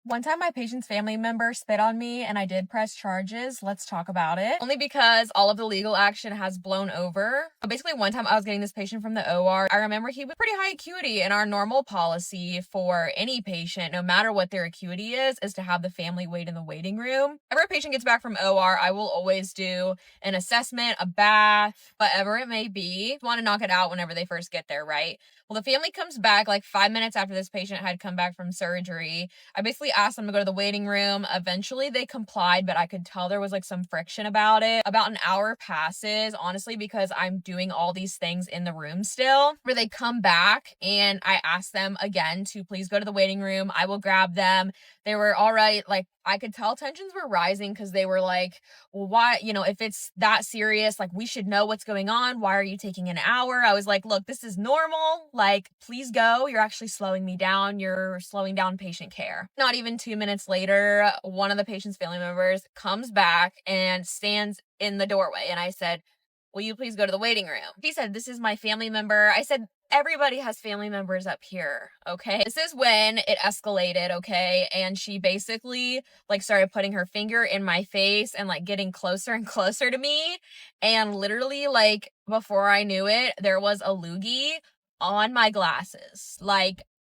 One time my patient's family member spit on me and I did press charges. Let's talk about it. Only because all of the legal action has blown over. But basically, one time I was getting this patient from the OR. I remember he was pretty high acuity, and our normal policy for any patient, no matter what their acuity is to have the family wait in the waiting room. Whenever a patient gets back from OR, I will always do an assessment, a bath, whatever it may be. Want to knock it out whenever they first get there, right? Well, the family comes back like 5 minutes after this patient had come back from surgery. I basically asked them to go to the waiting room. Eventually they complied, but I could tell there was like some friction about it. About an hour passes, honestly, because I'm doing all these things in the room still, where they come back and I asked them again to please go to the waiting room. I will grab them. They were all right. Like, I could tell tensions were rising because they were like, well, why, if it's that serious, like, we should know what's going on. Why are you taking an hour? I was like, look, this is normal. Like, please go. You're actually slowing me down. You're slowing down patient care. Not even 2 minutes later, one of the patient's family members comes back and stands in the doorway. And I said, will you please go to the waiting room? He said, this is my family member. I said, everybody has family members up here, okay? This is when it escalated, okay? And she basically started putting her finger in my face and getting closer and closer to me. And literally before I knew it, there was a loogie on my glasses.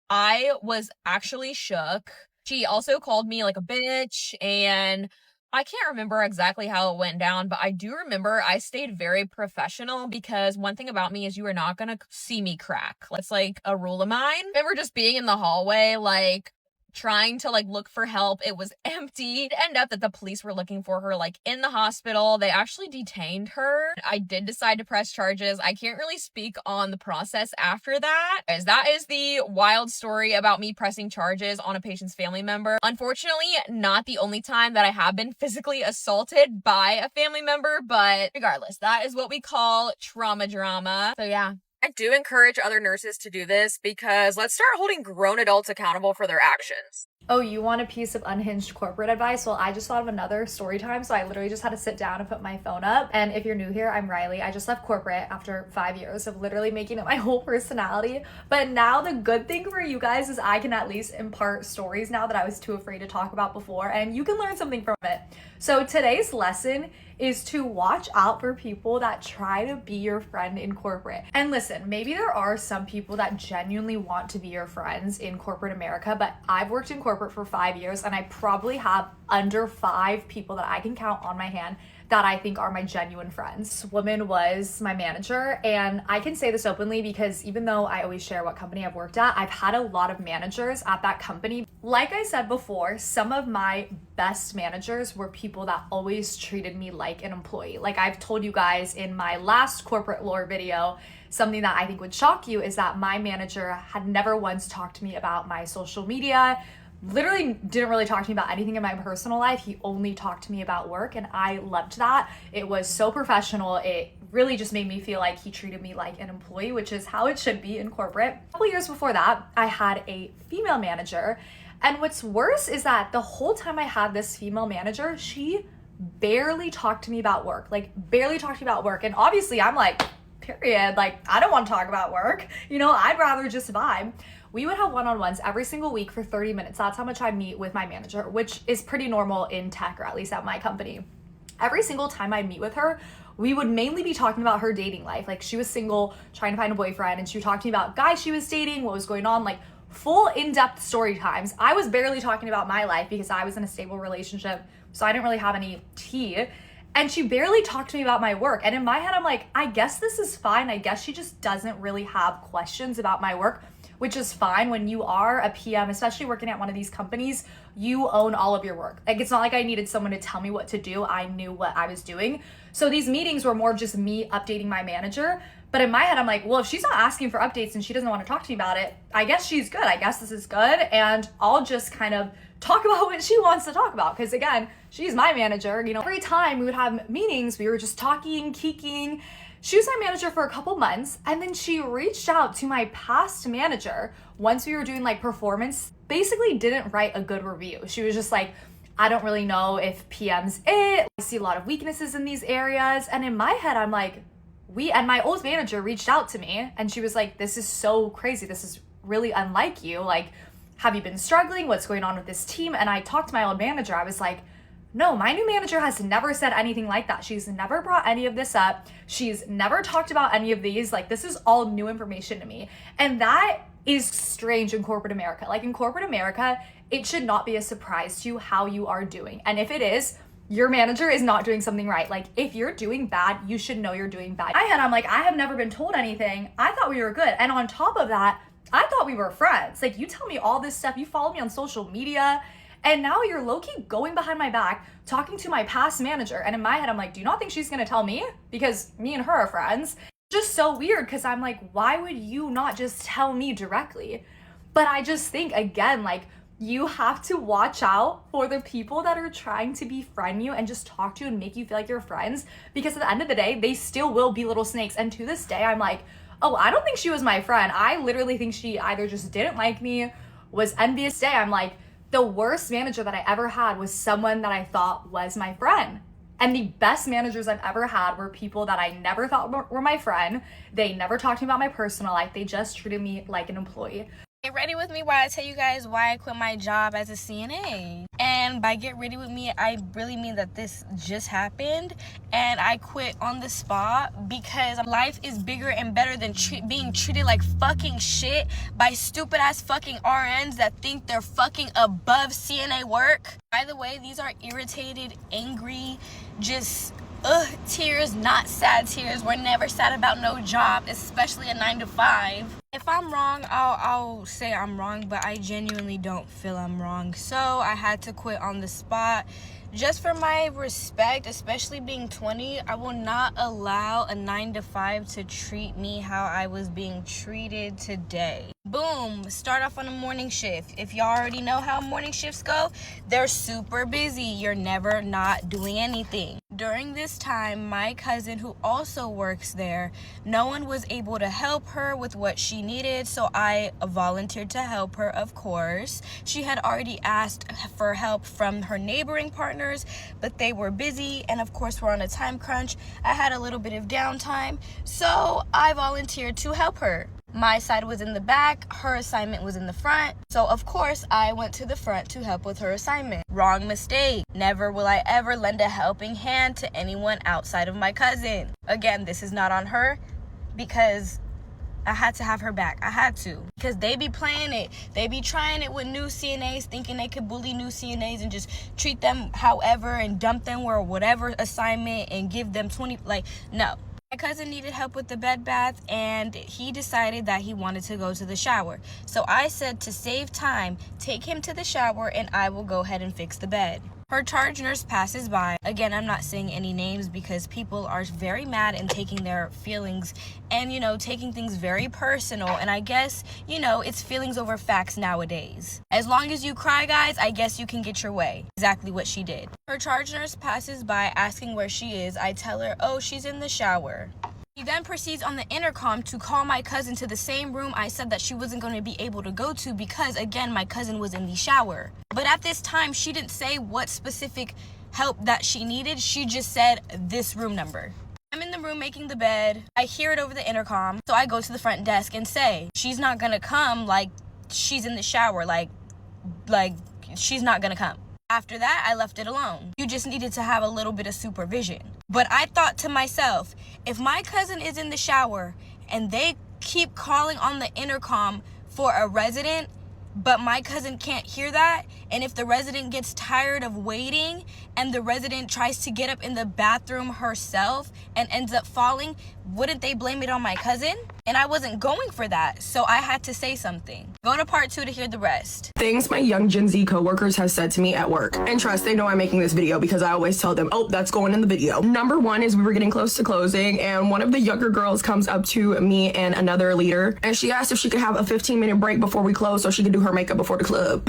I was actually shook. She also called me a bitch, and I can't remember exactly how it went down, but I do remember I stayed very professional because one thing about me is you are not going to see me crack. It's a rule of mine. I remember just being in the hallway, trying to look for help. It was empty. It ended up that the police were looking for her in the hospital. They actually detained her. I did decide to press charges. I can't really speak on the process after that, as that is the wild story about me pressing charges on a patient's family member. Unfortunately, not the only time that I have been physically assaulted by a family member, but regardless, that is what we call trauma drama. So yeah. I do encourage other nurses to do this because let's start holding grown adults accountable for their actions. Oh, you want a piece of unhinged corporate advice? Well, I just thought of another story time, so I literally just had to sit down and put my phone up. And if you're new here, I'm Riley. I just left corporate after 5 years of literally making it my whole personality. But now the good thing for you guys is I can at least impart stories now that I was too afraid to talk about before, and you can learn something from it. So today's lesson is to watch out for people that try to be your friend in corporate. And listen, maybe there are some people that genuinely want to be your friends in corporate America, but I've worked in corporate for 5 years and I probably have under 5 people that I can count on my hand that I think are my genuine friends. This woman was my manager, and I can say this openly because even though I always share what company I've worked at, I've had a lot of managers at that company. Like I said before, some of my best managers were people that always treated me like an employee. Like I've told you guys in my last corporate lore video, something that I think would shock you is that my manager had never once talked to me about my social media, literally didn't really talk to me about anything in my personal life. He only talked to me about work, and I loved that. It was so professional. It really just made me feel like he treated me like an employee, which is how it should be in corporate. A couple years before that, I had a female manager, and what's worse is that the whole time I had this female manager, she barely talked to me about work, barely talked to me about work. And obviously I'm period, I don't want to talk about work, I'd rather just vibe. We would have one-on-ones every single week for 30 minutes. That's how much I meet with my manager, which is pretty normal in tech, or at least at my company. Every single time I meet with her, we would mainly be talking about her dating life. She was single, trying to find a boyfriend, and she would talk to me about guys she was dating, what was going on, full in-depth story times. I was barely talking about my life because I was in a stable relationship, so I didn't really have any tea. And she barely talked to me about my work. And in my head, I'm I guess this is fine. I guess she just doesn't really have questions about my work, which is fine. When you are a PM, especially working at one of these companies, you own all of your work. It's not like I needed someone to tell me what to do. I knew what I was doing. So these meetings were more of just me updating my manager. But in my head, I'm well, if she's not asking for updates and she doesn't want to talk to me about it, I guess she's good. I guess this is good. And I'll just kind of talk about what she wants to talk about. Because again, she's my manager. Every time we would have meetings, we were just talking, geeking. She was my manager for a couple months, and then she reached out to my past manager once we were doing performance, basically didn't write a good review. She was just I don't really know if PM's it. I see a lot of weaknesses in these areas. And in my head, I'm and my old manager reached out to me and she was this is so crazy. This is really unlike you. have you been struggling? What's going on with this team? And I talked to my old manager. I was like, no, my new manager has never said anything like that. She's never brought any of this up. She's never talked about any of these. Like, this is all new information to me. And that is strange in corporate America. Like, in corporate America, it should not be a surprise to you how you are doing. And if it is, your manager is not doing something right. Like, if you're doing bad, you should know you're doing bad. I'm like, I have never been told anything. I thought we were good. And on top of that, I thought we were friends. Like, you tell me all this stuff. You follow me on social media. And now you're low-key going behind my back, talking to my past manager. And in my head, I'm like, do you not think she's gonna tell me? Because me and her are friends. Just so weird, because I'm like, why would you not just tell me directly? But I just think, again, like, you have to watch out for the people that are trying to befriend you and just talk to you and make you feel like you're friends. Because at the end of the day, they still will be little snakes. And to this day, I'm like, oh, I don't think she was my friend. I literally think she either just didn't like me, was envious. Today, I'm like, the worst manager that I ever had was someone that I thought was my friend. And the best managers I've ever had were people that I never thought were my friend. They never talked to me about my personal life. They just treated me like an employee. Get ready with me while I tell you guys why I quit my job as a CNA. And by get ready with me, I really mean that this just happened and I quit on the spot because life is bigger and better than being treated like fucking shit by stupid ass fucking RNs that think they're fucking above CNA work. By the way, these are irritated, angry, just tears, not sad tears. We're never sad about no job, especially a 9-to-5. If I'm wrong, I'll say I'm wrong, but I genuinely don't feel I'm wrong. So I had to quit on the spot. Just for my respect, especially being 20, I will not allow a 9-to-5 to treat me how I was being treated today. Boom, start off on a morning shift. If y'all already know how morning shifts go, they're super busy. You're never not doing anything. During this time, my cousin, who also works there, no one was able to help her with what she needed, so I volunteered to help her, of course. She had already asked for help from her neighboring partners, but they were busy, and of course, we're on a time crunch. I had a little bit of downtime, so I volunteered to help her. My side was in the back, her assignment was in the front. So of course I went to the front to help with her assignment. Wrong mistake. Never will I ever lend a helping hand to anyone outside of my cousin. Again, this is not on her because I had to have her back. I had to. Because they be playing it. They be trying it with new CNAs, thinking they could bully new CNAs and just treat them however and dump them or whatever assignment and give them 20, no. My cousin needed help with the bed bath and he decided that he wanted to go to the shower. So I said to save time, take him to the shower and I will go ahead and fix the bed. Her charge nurse passes by. Again, I'm not saying any names because people are very mad and taking their feelings and, taking things very personal. And I guess, it's feelings over facts nowadays. As long as you cry, guys, I guess you can get your way. Exactly what she did. Her charge nurse passes by asking where she is. I tell her, oh, she's in the shower. He then proceeds on the intercom to call my cousin to the same room I said that she wasn't going to be able to go to because, again, my cousin was in the shower. But at this time, she didn't say what specific help that she needed. She just said this room number. I'm in the room making the bed. I hear it over the intercom. So I go to the front desk and say, she's not going to come, she's in the shower, she's not going to come. After that, I left it alone. You just needed to have a little bit of supervision. But I thought to myself, if my cousin is in the shower and they keep calling on the intercom for a resident, but my cousin can't hear that, and if the resident gets tired of waiting and the resident tries to get up in the bathroom herself and ends up falling, wouldn't they blame it on my cousin? And I wasn't going for that, so I had to say something. Go to part 2 to hear the rest. Things my young Gen Z coworkers have said to me at work. And trust, they know I'm making this video because I always tell them, oh, that's going in the video. Number one is we were getting close to closing and one of the younger girls comes up to me and another leader and she asked if she could have a 15-minute break before we close so she could do her makeup before the club.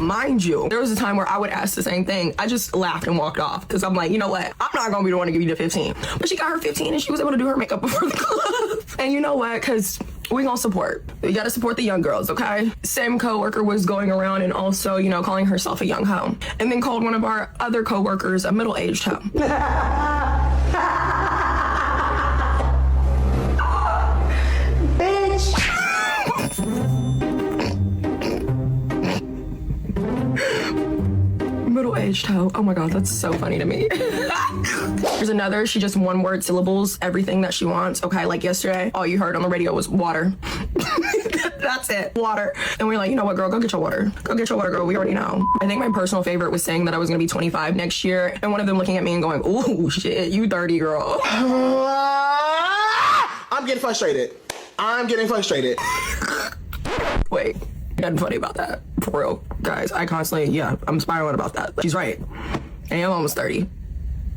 Mind you, there was a time where I would ask the same thing. I just laughed and walked off because I'm like, you know what? I'm not going to be the one to give you the 15. But she got her 15 and she was able to do her makeup before the club. And you know what? Because we gonna support. You gotta support the young girls, okay? Same coworker was going around and also, calling herself a young hoe. And then called one of our other coworkers a middle-aged hoe. middle-aged hoe. Oh my God, that's so funny to me. There's another, she just one word syllables everything that she wants. Okay, like yesterday, all you heard on the radio was water. That's it, water. And we're like, you know what, girl, go get your water. Go get your water, girl, we already know. I think my personal favorite was saying that I was gonna be 25 next year, and one of them looking at me and going, ooh, shit, you 30, girl. I'm getting frustrated. Wait, nothing funny about that. For real, guys, I constantly, I'm spiraling about that. She's right. I am almost 30.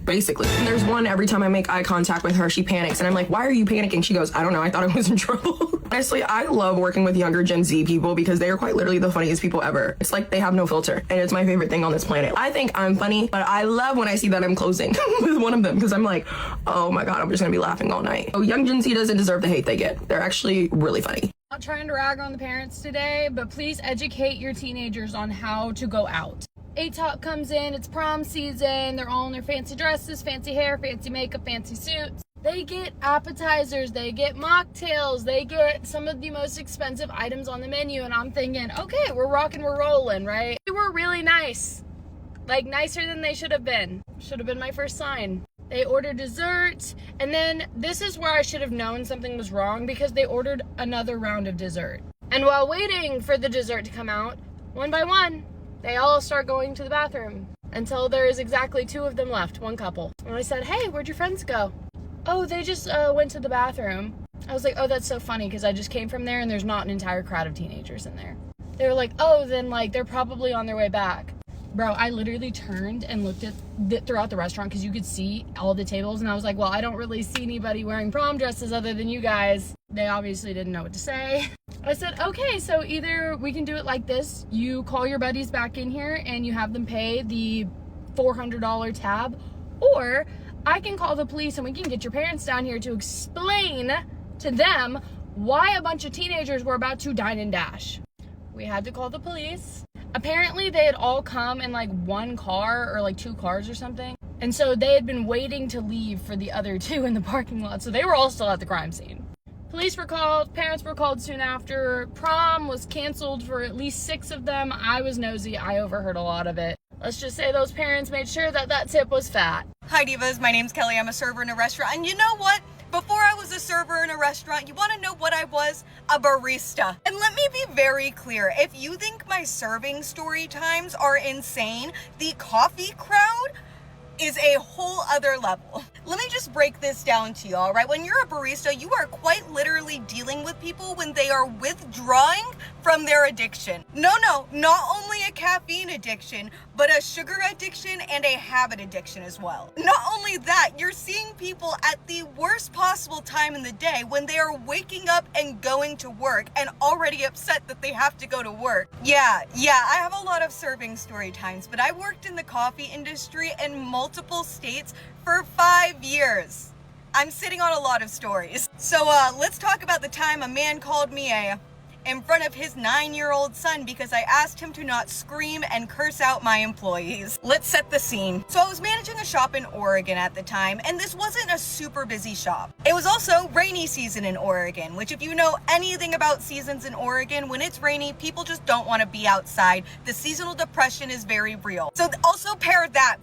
Basically. And there's one, every time I make eye contact with her, she panics. And I'm like, why are you panicking? She goes, I don't know. I thought I was in trouble. Honestly, I love working with younger Gen Z people because they are quite literally the funniest people ever. It's like they have no filter. And it's my favorite thing on this planet. I think I'm funny, but I love when I see that I'm closing with one of them because I'm like, oh my God, I'm just going to be laughing all night. Oh, young Gen Z doesn't deserve the hate they get. They're actually really funny. Not trying to rag on the parents today, but please educate your teenagers on how to go out. ATOP comes in, it's prom season, they're all in their fancy dresses, fancy hair, fancy makeup, fancy suits. They get appetizers, they get mocktails, they get some of the most expensive items on the menu, and I'm thinking, okay, we're rocking, we're rolling, right? They were really nice, like nicer than they should have been. Should have been my first sign. They ordered dessert, and then this is where I should have known something was wrong because they ordered another round of dessert. And while waiting for the dessert to come out, one by one, they all start going to the bathroom until there is exactly 2 of them left, one couple. And I said, hey, where'd your friends go? Oh, they just went to the bathroom. I was like, oh, that's so funny because I just came from there and there's not an entire crowd of teenagers in there. They were like, oh, then like they're probably on their way back. Bro, I literally turned and looked at throughout the restaurant because you could see all the tables, and I was like, well, I don't really see anybody wearing prom dresses other than you guys. They obviously didn't know what to say. I said, okay, so either we can do it like this. You call your buddies back in here and you have them pay the $400 tab, or I can call the police and we can get your parents down here to explain to them why a bunch of teenagers were about to dine and dash. We had to call the police. Apparently they had all come in like one car or like 2 cars or something. And so they had been waiting to leave for the other 2 in the parking lot. So they were all still at the crime scene. Police were called, parents were called soon after. Prom was canceled for at least 6 of them. I was nosy, I overheard a lot of it. Let's just say those parents made sure that that tip was fat. Hi divas, my name's Kelly. I'm a server in a restaurant, and you know what? Before I was a server in a restaurant, you want to know what I was? A barista. And let me be very clear, if you think my serving story times are insane, the coffee crowd is a whole other level. Let me just break this down to y'all, right? When you're a barista, you are quite literally dealing with people when they are withdrawing from their addiction. No, not only a caffeine addiction, but a sugar addiction and a habit addiction as well. Not only that, you're seeing people at the worst possible time in the day when they are waking up and going to work and already upset that they have to go to work. Yeah, I have a lot of serving story times, but I worked in the coffee industry in multiple states for 5 years. I'm sitting on a lot of stories. So let's talk about the time a man called me in front of his 9-year-old son because I asked him to not scream and curse out my employees. Let's set the scene. So I was managing a shop in Oregon at the time, and this wasn't a super busy shop. It was also rainy season in Oregon, which if you know anything about seasons in Oregon, when it's rainy, people just don't want to be outside. The seasonal depression is very real. So also pair that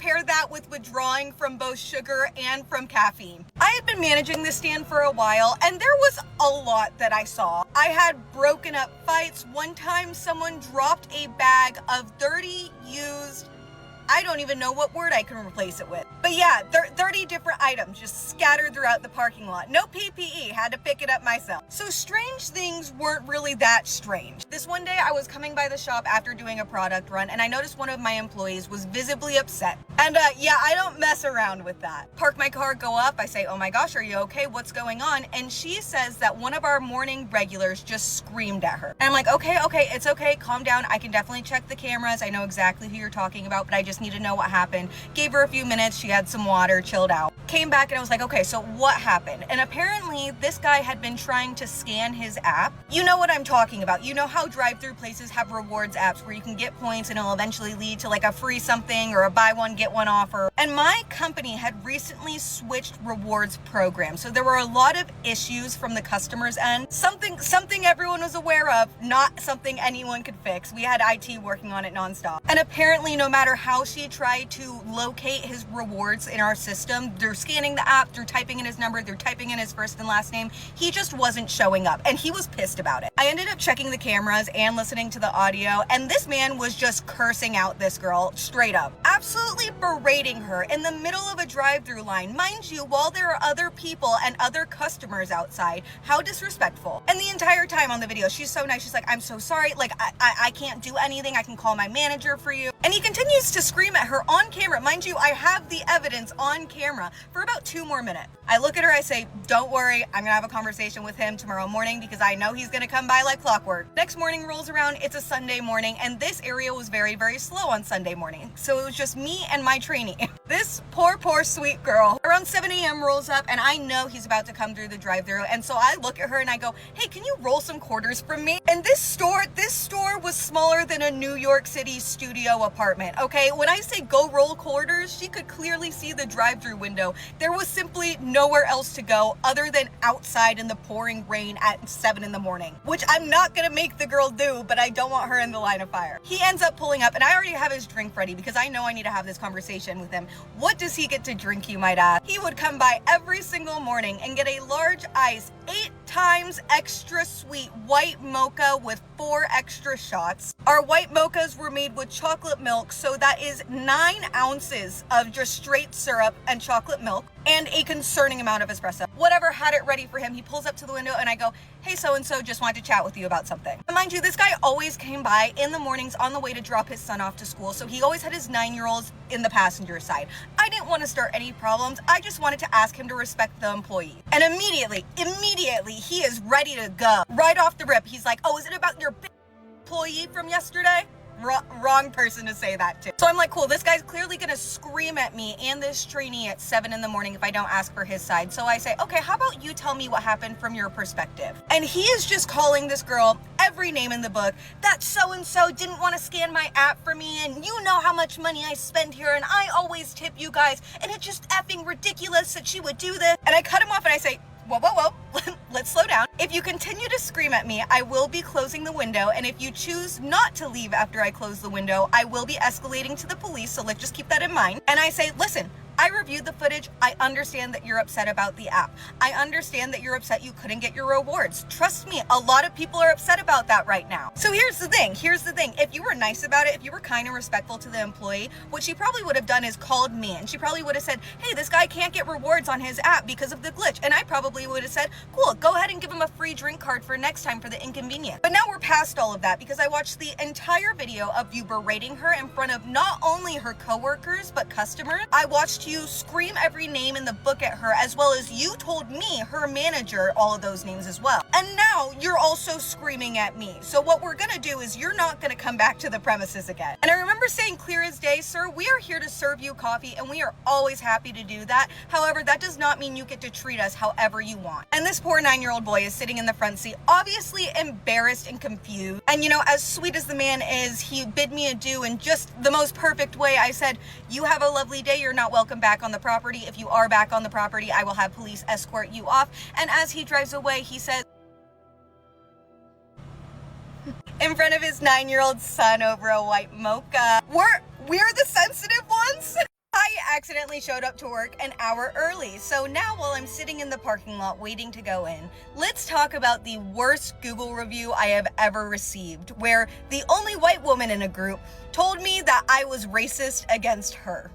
with withdrawing from both sugar and from caffeine. I had been managing this stand for a while, and there was a lot that I saw. I had broken up fights. One time someone dropped a bag of 30 used, I don't even know what word I can replace it with. But yeah, 30 different items just scattered throughout the parking lot. No PPE, had to pick it up myself. So strange things weren't really that strange. This one day I was coming by the shop after doing a product run, and I noticed one of my employees was visibly upset. And yeah, I don't mess around with that. Park my car, go up, I say, oh my gosh, are you okay? What's going on? And she says that one of our morning regulars just screamed at her. And I'm like, okay, it's okay, calm down. I can definitely check the cameras. I know exactly who you're talking about, but I just need to know what happened. Gave her a few minutes, she had some water, chilled out. Came back and I was like, okay, so what happened? And apparently this guy had been trying to scan his app. You know what I'm talking about. You know how drive-through places have rewards apps where you can get points and it'll eventually lead to like a free something or a buy one, get one offer. And my company had recently switched rewards programs. So there were a lot of issues from the customer's end. Something everyone was aware of, not something anyone could fix. We had IT working on it nonstop. And apparently no matter how how she tried to locate his rewards in our system. They're scanning the app, they're typing in his number, they're typing in his first and last name. He just wasn't showing up, and he was pissed about it. I ended up checking the cameras and listening to the audio, and this man was just cursing out this girl straight up. Absolutely berating her in the middle of a drive-through line. Mind you, while there are other people and other customers outside. How disrespectful. And the entire time on the video, she's so nice. She's like, I'm so sorry. Like, I can't do anything. I can call my manager for you. And he continues to scream at her on camera. Mind you, I have the evidence on camera for about 2 more minutes. I look at her, I say, don't worry, I'm gonna have a conversation with him tomorrow morning because I know he's gonna come by like clockwork. Next morning rolls around, it's a Sunday morning, and this area was very, very slow on Sunday morning. So it was just me and my trainee. This poor sweet girl, around 7 a.m. rolls up, and I know he's about to come through the drive-thru, and so I look at her and I go, hey, can you roll some quarters for me? And this store was smaller than a New York City studio apartment, okay? When I say go roll quarters, she could clearly see the drive-thru window. There was simply nowhere else to go other than outside in the pouring rain at 7 in the morning, which I'm not gonna make the girl do, but I don't want her in the line of fire. He ends up pulling up, and I already have his drink ready because I know I need to have this conversation with him. What does he get to drink, you might ask? He would come by every single morning and get a large ice, 8 times extra sweet white mocha with 4 extra shots. Our white mochas were made with chocolate milk, so that is 9 ounces of just straight syrup and chocolate milk, and a concerning amount of espresso. Whatever, had it ready for him. He pulls up to the window and I go, hey, so-and-so, just wanted to chat with you about something. And mind you, this guy always came by in the mornings on the way to drop his son off to school, so he always had his 9-year-olds in the passenger side. I didn't want to start any problems. I just wanted to ask him to respect the employee. And immediately, he is ready to go. Right off the rip, he's like, oh, is it about your employee from yesterday? Wrong person to say that to. So I'm like, cool, this guy's clearly gonna scream at me and this trainee at 7 in the morning if I don't ask for his side. So I say, okay, how about you tell me what happened from your perspective? And he is just calling this girl every name in the book. That so-and-so didn't want to scan my app for me, and you know how much money I spend here, and I always tip you guys, and it's just effing ridiculous that she would do this. And I cut him off and I say, whoa, let's slow down. If you continue to scream at me, I will be closing the window, and if you choose not to leave after I close the window, I will be escalating to the police, so let's just keep that in mind. And I say, listen, I reviewed the footage. I understand that you're upset about the app. I understand that you're upset you couldn't get your rewards. Trust me, a lot of people are upset about that right now. So here's the thing. If you were nice about it, if you were kind and respectful to the employee, what she probably would have done is called me, and she probably would have said, hey, this guy can't get rewards on his app because of the glitch. And I probably would have said, cool, go ahead and give him a free drink card for next time for the inconvenience. But now we're past all of that because I watched the entire video of you berating her in front of not only her coworkers, but customers. I watched you scream every name in the book at her, as well as you told me, her manager, all of those names as well. And now you're also screaming at me. So what we're gonna do is you're not gonna come back to the premises again. And I remember saying clear as day, sir, we are here to serve you coffee, and we are always happy to do that. However, that does not mean you get to treat us however you want. And this poor 9-year-old boy is sitting in the front seat, obviously embarrassed and confused. And you know, as sweet as the man is, he bid me adieu in just the most perfect way. I said, you have a lovely day. You're not welcome back on the property. If you are back on the property, I will have police escort you off. And as he drives away, he says, in front of his 9-year-old son over a white mocha, we're the sensitive ones. I accidentally showed up to work an hour early, so now while I'm sitting in the parking lot waiting to go in, let's talk about the worst Google review I have ever received, where the only white woman in a group told me that I was racist against her.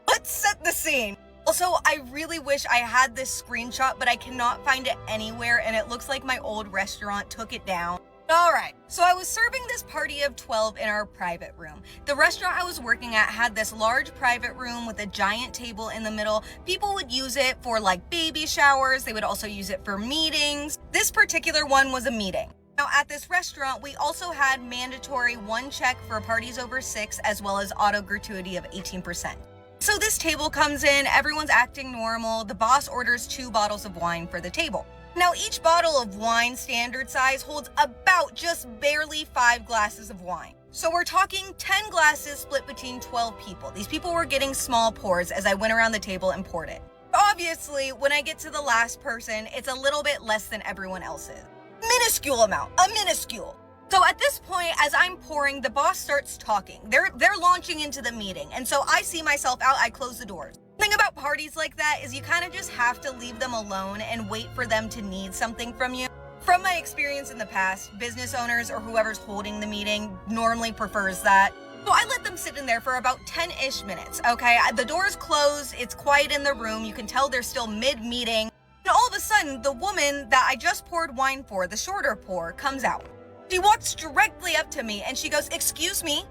Let's set the scene. Also, I really wish I had this screenshot, but I cannot find it anywhere, and it looks like my old restaurant took it down. Alright, so I was serving this party of 12 in our private room. The restaurant I was working at had this large private room with a giant table in the middle. People would use it for like baby showers. They would also use it for meetings. This particular one was a meeting. Now at this restaurant, we also had mandatory 1 check for parties over 6, as well as auto gratuity of 18%. So this table comes in, everyone's acting normal. The boss orders 2 bottles of wine for the table. Now each bottle of wine, standard size, holds about just barely 5 glasses of wine. So we're talking 10 glasses split between 12 people. These people were getting small pours as I went around the table and poured it. Obviously, when I get to the last person, it's a little bit less than everyone else's. Minuscule amount, a minuscule. So at this point, as I'm pouring, the boss starts talking. They're launching into the meeting. And so I see myself out, I close the doors. The thing about parties like that is you kind of just have to leave them alone and wait for them to need something from you. From my experience in the past, business owners or whoever's holding the meeting normally prefers that. So I let them sit in there for about 10-ish minutes, okay? The doors close, it's quiet in the room, you can tell they're still mid-meeting. And all of a sudden, the woman that I just poured wine for, the shorter pour, comes out. She walks directly up to me and she goes, "Excuse me,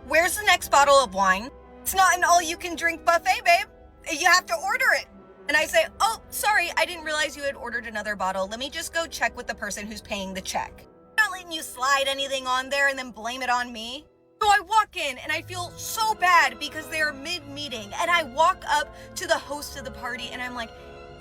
where's the next bottle of wine? It's not an all-you-can-drink buffet, babe. You have to order it." And I say, "Oh, sorry, I didn't realize you had ordered another bottle. Let me just go check with the person who's paying the check. I'm not letting you slide anything on there and then blame it on me." So I walk in and I feel so bad because they are mid-meeting. And I walk up to the host of the party and I'm like,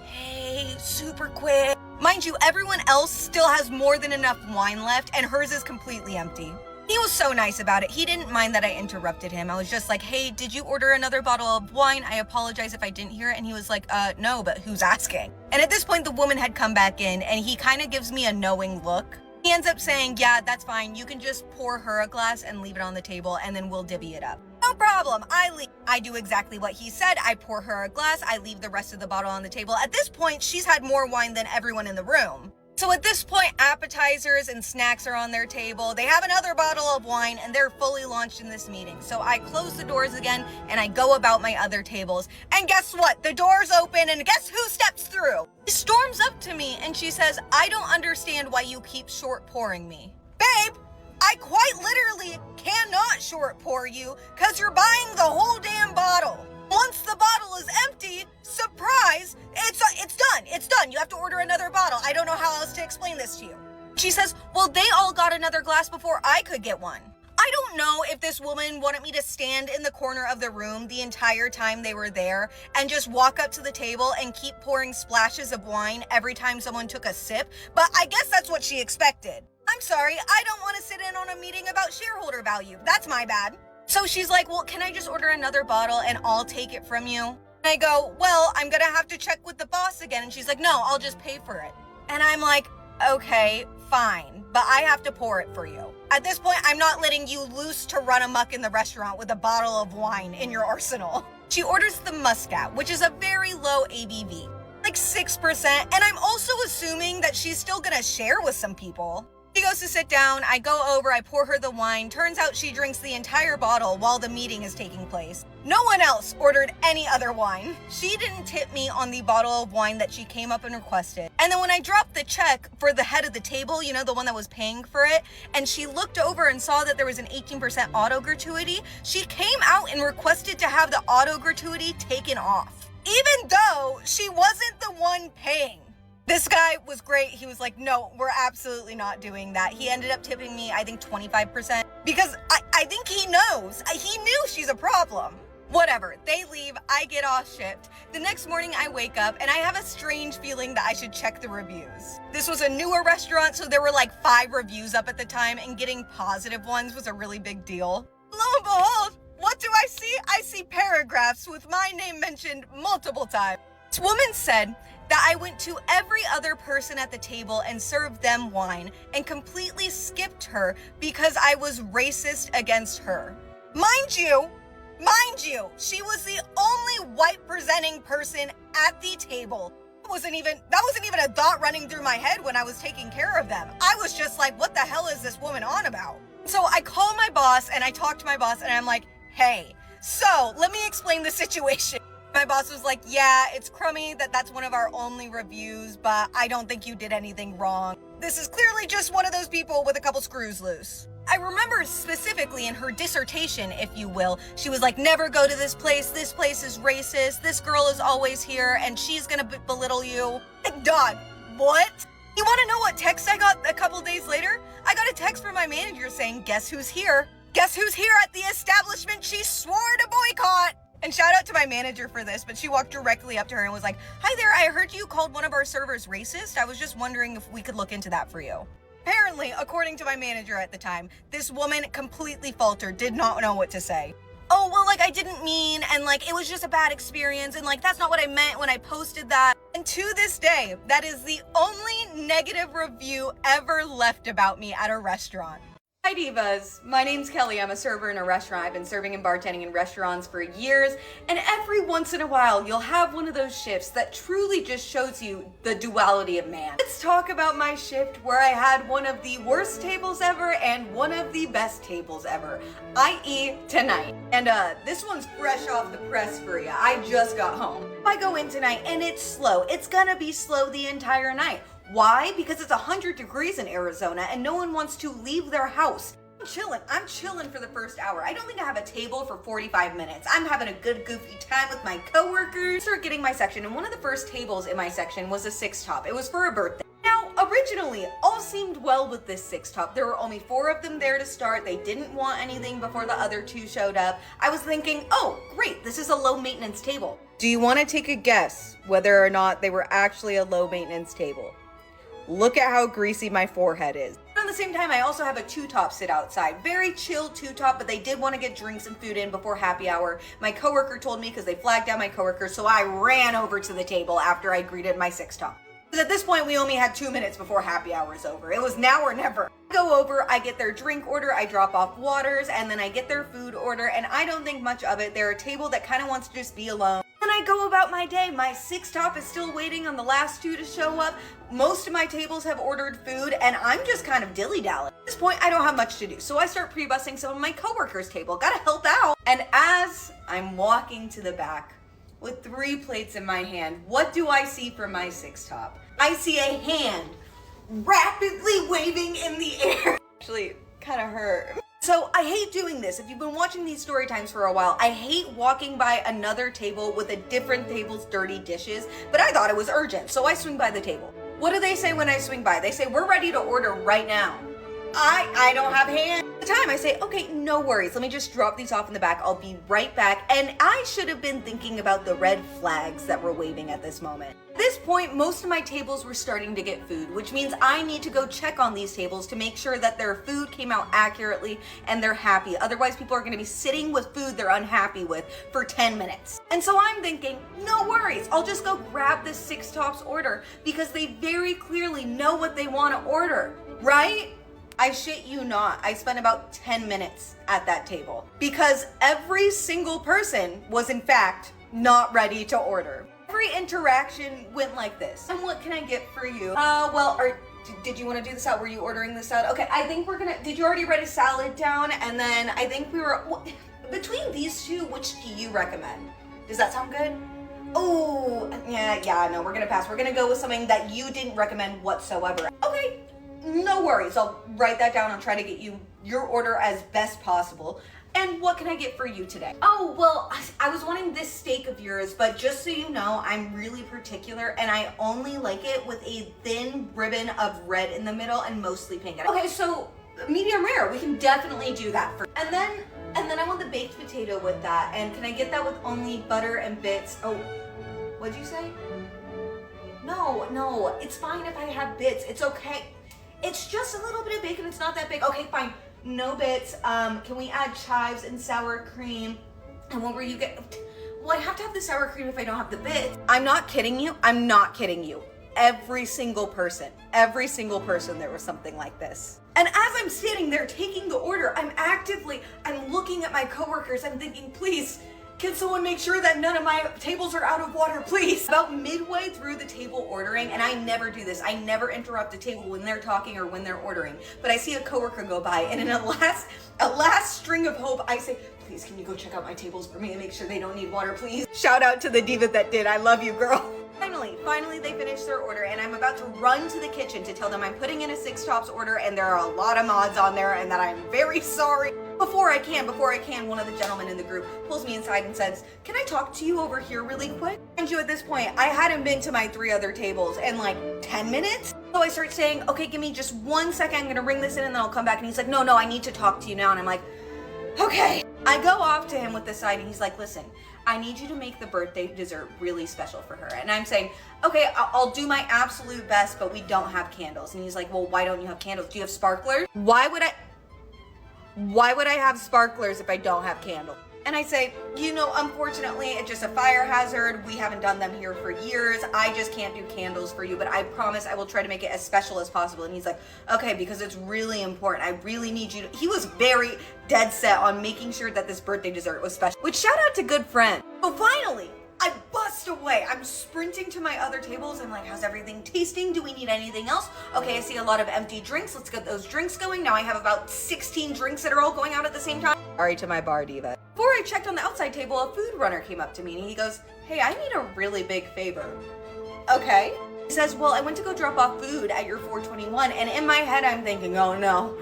"Hey, super quick." Mind you, everyone else still has more than enough wine left and hers is completely empty. He was so nice about it. He didn't mind that I interrupted him. I was just like, "Hey, did you order another bottle of wine? I apologize if I didn't hear it." And he was like, "No, but who's asking?" And at this point, the woman had come back in and he kind of gives me a knowing look. He ends up saying, "Yeah, that's fine. You can just pour her a glass and leave it on the table and then we'll divvy it up." No problem. I leave. I do exactly what he said. I pour her a glass. I leave the rest of the bottle on the table. At this point, she's had more wine than everyone in the room. So at this point, appetizers and snacks are on their table. They have another bottle of wine and they're fully launched in this meeting. So I close the doors again and I go about my other tables. And guess what? The doors open and guess who steps through? She storms up to me and she says, "I don't understand why you keep short pouring me." Babe, I quite literally cannot short pour you because you're buying the whole damn bottle. Once the bottle is empty, surprise, it's done. It's done. You have to order another bottle. I don't know how else to explain this to you. She says, "Well, they all got another glass before I could get one." I don't know if this woman wanted me to stand in the corner of the room the entire time they were there and just walk up to the table and keep pouring splashes of wine every time someone took a sip, but I guess that's what she expected. I'm sorry, I don't want to sit in on a meeting about shareholder value. That's my bad. So she's like, "Well, can I just order another bottle and I'll take it from you?" And I go, "Well, I'm gonna have to check with the boss again." And she's like, "No, I'll just pay for it." And I'm like, "Okay, fine, but I have to pour it for you." At this point, I'm not letting you loose to run amok in the restaurant with a bottle of wine in your arsenal. She orders the Muscat, which is a very low ABV, like 6%. And I'm also assuming that she's still gonna share with some people. She goes to sit down, I go over, I pour her the wine. Turns out she drinks the entire bottle while the meeting is taking place. No one else ordered any other wine. She didn't tip me on the bottle of wine that she came up and requested. And then when I dropped the check for the head of the table, you know, the one that was paying for it, and she looked over and saw that there was an 18% auto gratuity, she came out and requested to have the auto gratuity taken off, even though she wasn't the one paying. This guy was great. He was like, "No, we're absolutely not doing that." He ended up tipping me, I think, 25% because I think he knows. He knew she's a problem. Whatever, they leave, I get off shift. The next morning I wake up and I have a strange feeling that I should check the reviews. This was a newer restaurant, so there were like 5 reviews up at the time, and getting positive ones was a really big deal. Lo and behold, what do I see? I see paragraphs with my name mentioned multiple times. This woman said that I went to every other person at the table and served them wine and completely skipped her because I was racist against her. Mind you, she was the only white presenting person at the table. That wasn't even a thought running through my head when I was taking care of them. I was just like, what the hell is this woman on about? So I call my boss and I talk to my boss and I'm like, "Hey, so let me explain the situation." My boss was like, "Yeah, it's crummy that that's one of our only reviews, but I don't think you did anything wrong. This is clearly just one of those people with a couple screws loose." I remember specifically in her dissertation, if you will, she was like, "Never go to this place is racist, this girl is always here, and she's gonna belittle you." Like, dog, what? You wanna know what text I got a couple days later? I got a text from my manager saying, "Guess who's here? Guess who's here at the establishment she swore to boycott?" And shout out to my manager for this, but she walked directly up to her and was like, "Hi there, I heard you called one of our servers racist. I was just wondering if we could look into that for you." Apparently, according to my manager at the time, this woman completely faltered, did not know what to say. "Oh, well, like, I didn't mean, and like, it was just a bad experience, and like, that's not what I meant when I posted that." And to this day, that is the only negative review ever left about me at a restaurant. Hi divas, my name's Kelly. I'm a server in a restaurant. I've been serving and bartending in restaurants for years, and every once in a while you'll have one of those shifts that truly just shows you the duality of man. Let's talk about my shift where I had one of the worst tables ever and one of the best tables ever, i.e. tonight. And this one's fresh off the press for you. I just got home. I go in tonight and it's slow. It's gonna be slow the entire night. Why? Because it's 100 degrees in Arizona and no one wants to leave their house. I'm chilling for the first hour. I don't think I have a table for 45 minutes. I'm having a good goofy time with my coworkers. Start getting my section, and one of the first tables in my section was a 6-top. It was for a birthday. Now, originally, all seemed well with this 6-top. There were only 4 of them there to start. They didn't want anything before the other 2 showed up. I was thinking, oh, great, this is a low maintenance table. Do you want to take a guess whether or not they were actually a low maintenance table? Look at how greasy my forehead is. At the same time, I also have a 2-top sit outside. Very chill 2-top, but they did want to get drinks and food in before happy hour. My coworker told me because they flagged down my coworker, so I ran over to the table after I greeted my 6-top. Because at this point, we only had 2 minutes before happy hour is over. It was now or never. I go over, I get their drink order, I drop off waters, and then I get their food order, and I don't think much of it. They're a table that kind of wants to just be alone. And I go about my day. My 6-top is still waiting on the last 2 to show up. Most of my tables have ordered food, and I'm just kind of dilly-dallying. At this point, I don't have much to do, so I start pre-bussing some of my coworkers' table. Gotta help out. And as I'm walking to the back with 3 plates in my hand, what do I see from my 6-top? I see a hand rapidly waving in the air. Actually, kind of hurt. So I hate doing this. If you've been watching these story times for a while, I hate walking by another table with a different table's dirty dishes, but I thought it was urgent, so I swing by the table. What do they say when I swing by? They say, we're ready to order right now. I don't have hands. At the time, I say, okay, no worries. Let me just drop these off in the back. I'll be right back. And I should have been thinking about the red flags that were waving at this moment. At this point, most of my tables were starting to get food, which means I need to go check on these tables to make sure that their food came out accurately and they're happy. Otherwise, people are going to be sitting with food they're unhappy with for 10 minutes. And so I'm thinking, no worries. I'll just go grab this 6-top's order because they very clearly know what they want to order, right? I shit you not, I spent about 10 minutes at that table because every single person was in fact not ready to order. Every interaction went like this. And what can I get for you? Did you want to do this out? Were you ordering this out? Okay, I think did you already write a salad down? And then I think between these 2, which do you recommend? Does that sound good? Oh, yeah, no, we're gonna pass. We're gonna go with something that you didn't recommend whatsoever. Okay. No worries, I'll write that down. I'll try to get you your order as best possible. And what can I get for you today? Oh, well, I was wanting this steak of yours, but just so you know, I'm really particular and I only like it with a thin ribbon of red in the middle and mostly pink. Okay, so medium rare, we can definitely do that for. And then I want the baked potato with that. And can I get that with only butter and bits? Oh, what'd you say? No, it's fine if I have bits. It's okay. It's just a little bit of bacon. It's not that big. Okay, fine. No bits. Can we add chives and sour cream? And what were you getting? Well, I have to have the sour cream if I don't have the bits. I'm not kidding you. I'm not kidding you. Every single person there was something like this. And as I'm sitting there taking the order, I'm looking at my coworkers. I'm thinking, please, can someone make sure that none of my tables are out of water, please? About midway through the table ordering, and I never do this, I never interrupt the table when they're talking or when they're ordering, but I see a coworker go by, and in a last string of hope, I say, please, can you go check out my tables for me and make sure they don't need water, please? Shout out to the diva that did. I love you, girl. Finally, they finished their order, and I'm about to run to the kitchen to tell them I'm putting in a 6-tops order, and there are a lot of mods on there, and that I'm very sorry. Before I can, one of the gentlemen in the group pulls me inside and says, can I talk to you over here really quick? And you, at this point, I hadn't been to my 3 other tables in like 10 minutes. So I start saying, okay, give me just 1 second. I'm gonna ring this in and then I'll come back. And he's like, no, I need to talk to you now. And I'm like, okay. I go off to him with this side and he's like, listen, I need you to make the birthday dessert really special for her. And I'm saying, okay, I'll do my absolute best, but we don't have candles. And he's like, well, why don't you have candles? Do you have sparklers? Why would I have sparklers if I don't have candles? And I say, you know, unfortunately, it's just a fire hazard. We haven't done them here for years. I just can't do candles for you, but I promise I will try to make it as special as possible. And he's like, okay, because it's really important. I really need you to. He was very dead set on making sure that this birthday dessert was special, which shout out to good friend. So finally, I bust away. I'm sprinting to my other tables. I'm like, how's everything tasting? Do we need anything else? Okay, I see a lot of empty drinks. Let's get those drinks going. Now I have about 16 drinks that are all going out at the same time. Sorry to my bar diva. Before I checked on the outside table, a food runner came up to me and he goes, hey, I need a really big favor. Okay. He says, well, I went to go drop off food at your 421, and in my head I'm thinking, oh no,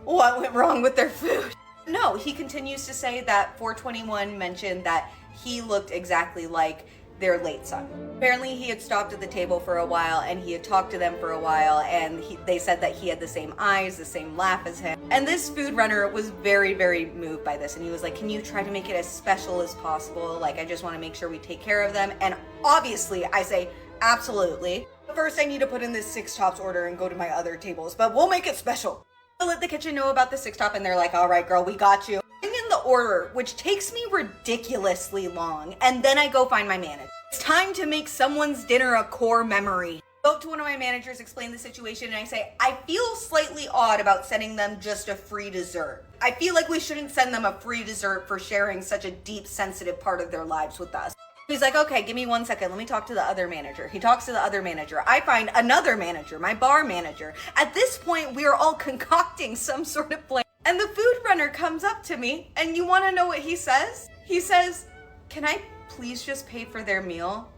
what went wrong with their food? No, he continues to say that 421 mentioned that he looked exactly like their late son. Apparently he had stopped at the table for a while and he had talked to them for a while, and they said that he had the same eyes, the same laugh as him. And this food runner was very, very moved by this, and he was like, can you try to make it as special as possible? Like, I just want to make sure we take care of them. And obviously I say, absolutely. First I need to put in this 6 tops order and go to my other tables, but we'll make it special. I let the kitchen know about the 6 top and they're like, all right, girl, we got you. Bring in the order, which takes me ridiculously long, and then I go find my manager. It's time to make someone's dinner a core memory. I go up to one of my managers, explain the situation, and I say, I feel slightly odd about sending them just a free dessert. I feel like we shouldn't send them a free dessert for sharing such a deep, sensitive part of their lives with us. He's like, okay, give me 1 second. Let me talk to the other manager. He talks to the other manager. I find another manager, my bar manager. At this point, we are all concocting some sort of plan. And the food runner comes up to me, and you want to know what he says? He says, can I please just pay for their meal?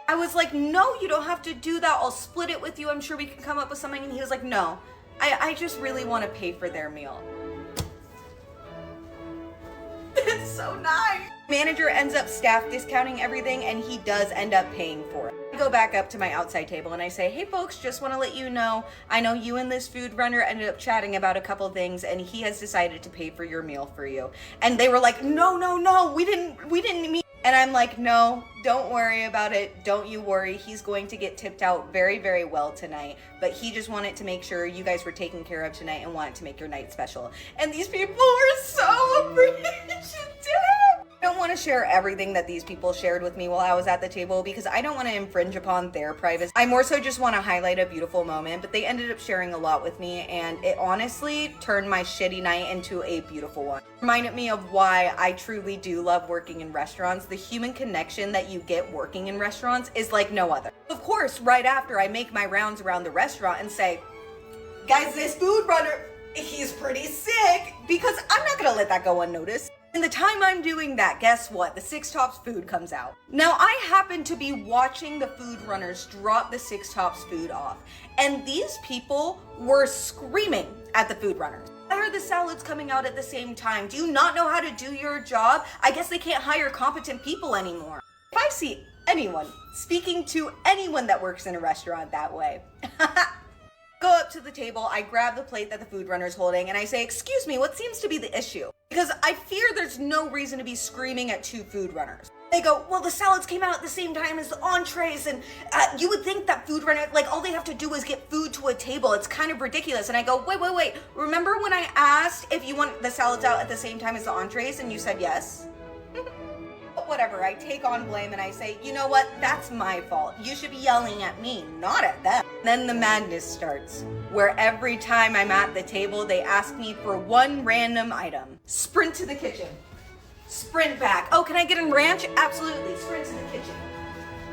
I was like, no, you don't have to do that. I'll split it with you. I'm sure we can come up with something. And he was like, no, I just really want to pay for their meal. It's so nice. Manager ends up staff discounting everything, and he does end up paying for it. I go back up to my outside table and I say, hey folks, just want to let you know, I know you and this food runner ended up chatting about a couple things, and he has decided to pay for your meal for you. And they were like, no, we didn't mean. And I'm like, no, don't worry about it. Don't you worry. He's going to get tipped out very, very well tonight. But he just wanted to make sure you guys were taken care of tonight and wanted to make your night special. And these people were so appreciative. I don't want to share everything that these people shared with me while I was at the table because I don't want to infringe upon their privacy. I more so just want to highlight a beautiful moment, but they ended up sharing a lot with me, and it honestly turned my shitty night into a beautiful one. Reminded me of why I truly do love working in restaurants. The human connection that you get working in restaurants is like no other. Of course, right after I make my rounds around the restaurant and say, guys, this food runner, he's pretty sick, because I'm not gonna let that go unnoticed. In the time I'm doing that, guess what? The 6 tops food comes out. Now, I happen to be watching the food runners drop the 6 tops food off, and these people were screaming at the food runners. Why are the salads coming out at the same time? Do you not know how to do your job? I guess they can't hire competent people anymore. If I see anyone speaking to anyone that works in a restaurant that way, go up to the table, I grab the plate that the food runner's holding, and I say, excuse me, what seems to be the issue? Because I fear there's no reason to be screaming at 2 food runners. They go, well, the salads came out at the same time as the entrees, and you would think that food runner, like, all they have to do is get food to a table. It's kind of ridiculous. And I go, wait. Remember when I asked if you want the salads out at the same time as the entrees, and you said yes? But whatever, I take on blame and I say, you know what? That's my fault. You should be yelling at me, not at them. Then the madness starts, where every time I'm at the table, they ask me for one random item. Sprint to the kitchen. Sprint back. Oh, can I get a ranch? Absolutely. Sprint to the kitchen.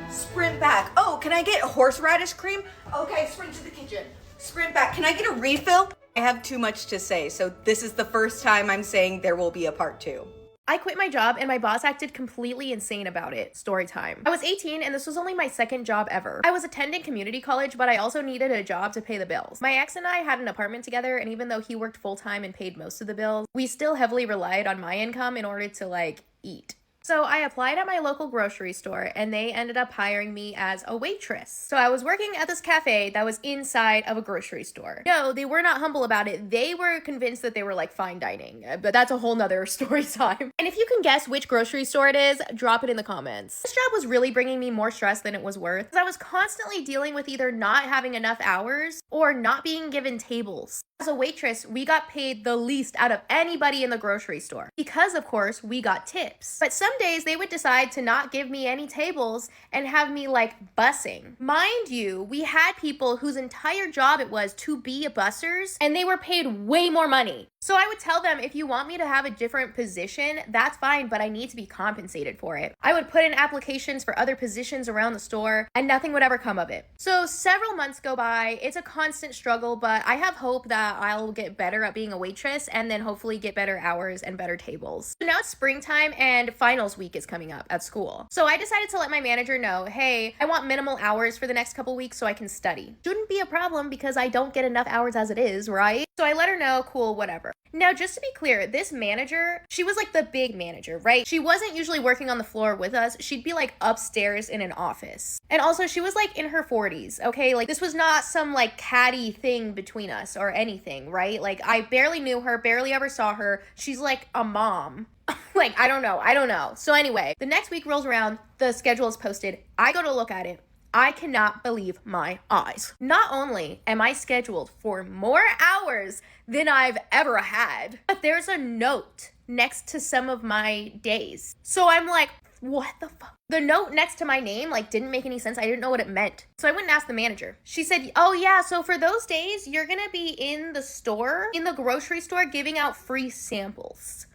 Sprint back. Oh, can I get horseradish cream? Okay, sprint to the kitchen. Sprint back. Can I get a refill? I have too much to say, so this is the first time I'm saying there will be a part 2. I quit my job and my boss acted completely insane about it. Story time. I was 18 and this was only my second job ever. I was attending community college, but I also needed a job to pay the bills. My ex and I had an apartment together, and even though he worked full-time and paid most of the bills, we still heavily relied on my income in order to, eat. So I applied at my local grocery store, and they ended up hiring me as a waitress. So I was working at this cafe that was inside of a grocery store. No, they were not humble about it. They were convinced that they were fine dining, but that's a whole nother story time. And if you can guess which grocery store it is, drop it in the comments. This job was really bringing me more stress than it was worth, because I was constantly dealing with either not having enough hours or not being given tables. As a waitress, we got paid the least out of anybody in the grocery store because, of course, we got tips. But some days they would decide to not give me any tables and have me like bussing. Mind you, we had people whose entire job it was to be bussers and they were paid way more money. So I would tell them, if you want me to have a different position, that's fine, but I need to be compensated for it. I would put in applications for other positions around the store and nothing would ever come of it. So several months go by. It's a constant struggle, but I have hope that I'll get better at being a waitress and then hopefully get better hours and better tables. So now it's springtime and finals week is coming up at school. So I decided to let my manager know, hey, I want minimal hours for the next couple weeks so I can study. Shouldn't be a problem because I don't get enough hours as it is, right? So I let her know, cool, whatever. Now, just to be clear, this manager, she was like the big manager, right? She wasn't usually working on the floor with us. She'd be like upstairs in an office. And also she was like in her 40s, okay? Like this was not some like catty thing between us or anything, right? Like I barely knew her, barely ever saw her. She's like a mom. Like, I don't know. So anyway, the next week rolls around, the schedule is posted. I go to look at it. I cannot believe my eyes. Not only am I scheduled for more hours than I've ever had, but there's a note next to some of my days. So I'm like, what the fuck? The note next to my name like didn't make any sense. I didn't know what it meant. So I went and asked the manager. She said, oh yeah, so for those days, you're gonna be in the store, in the grocery store, giving out free samples.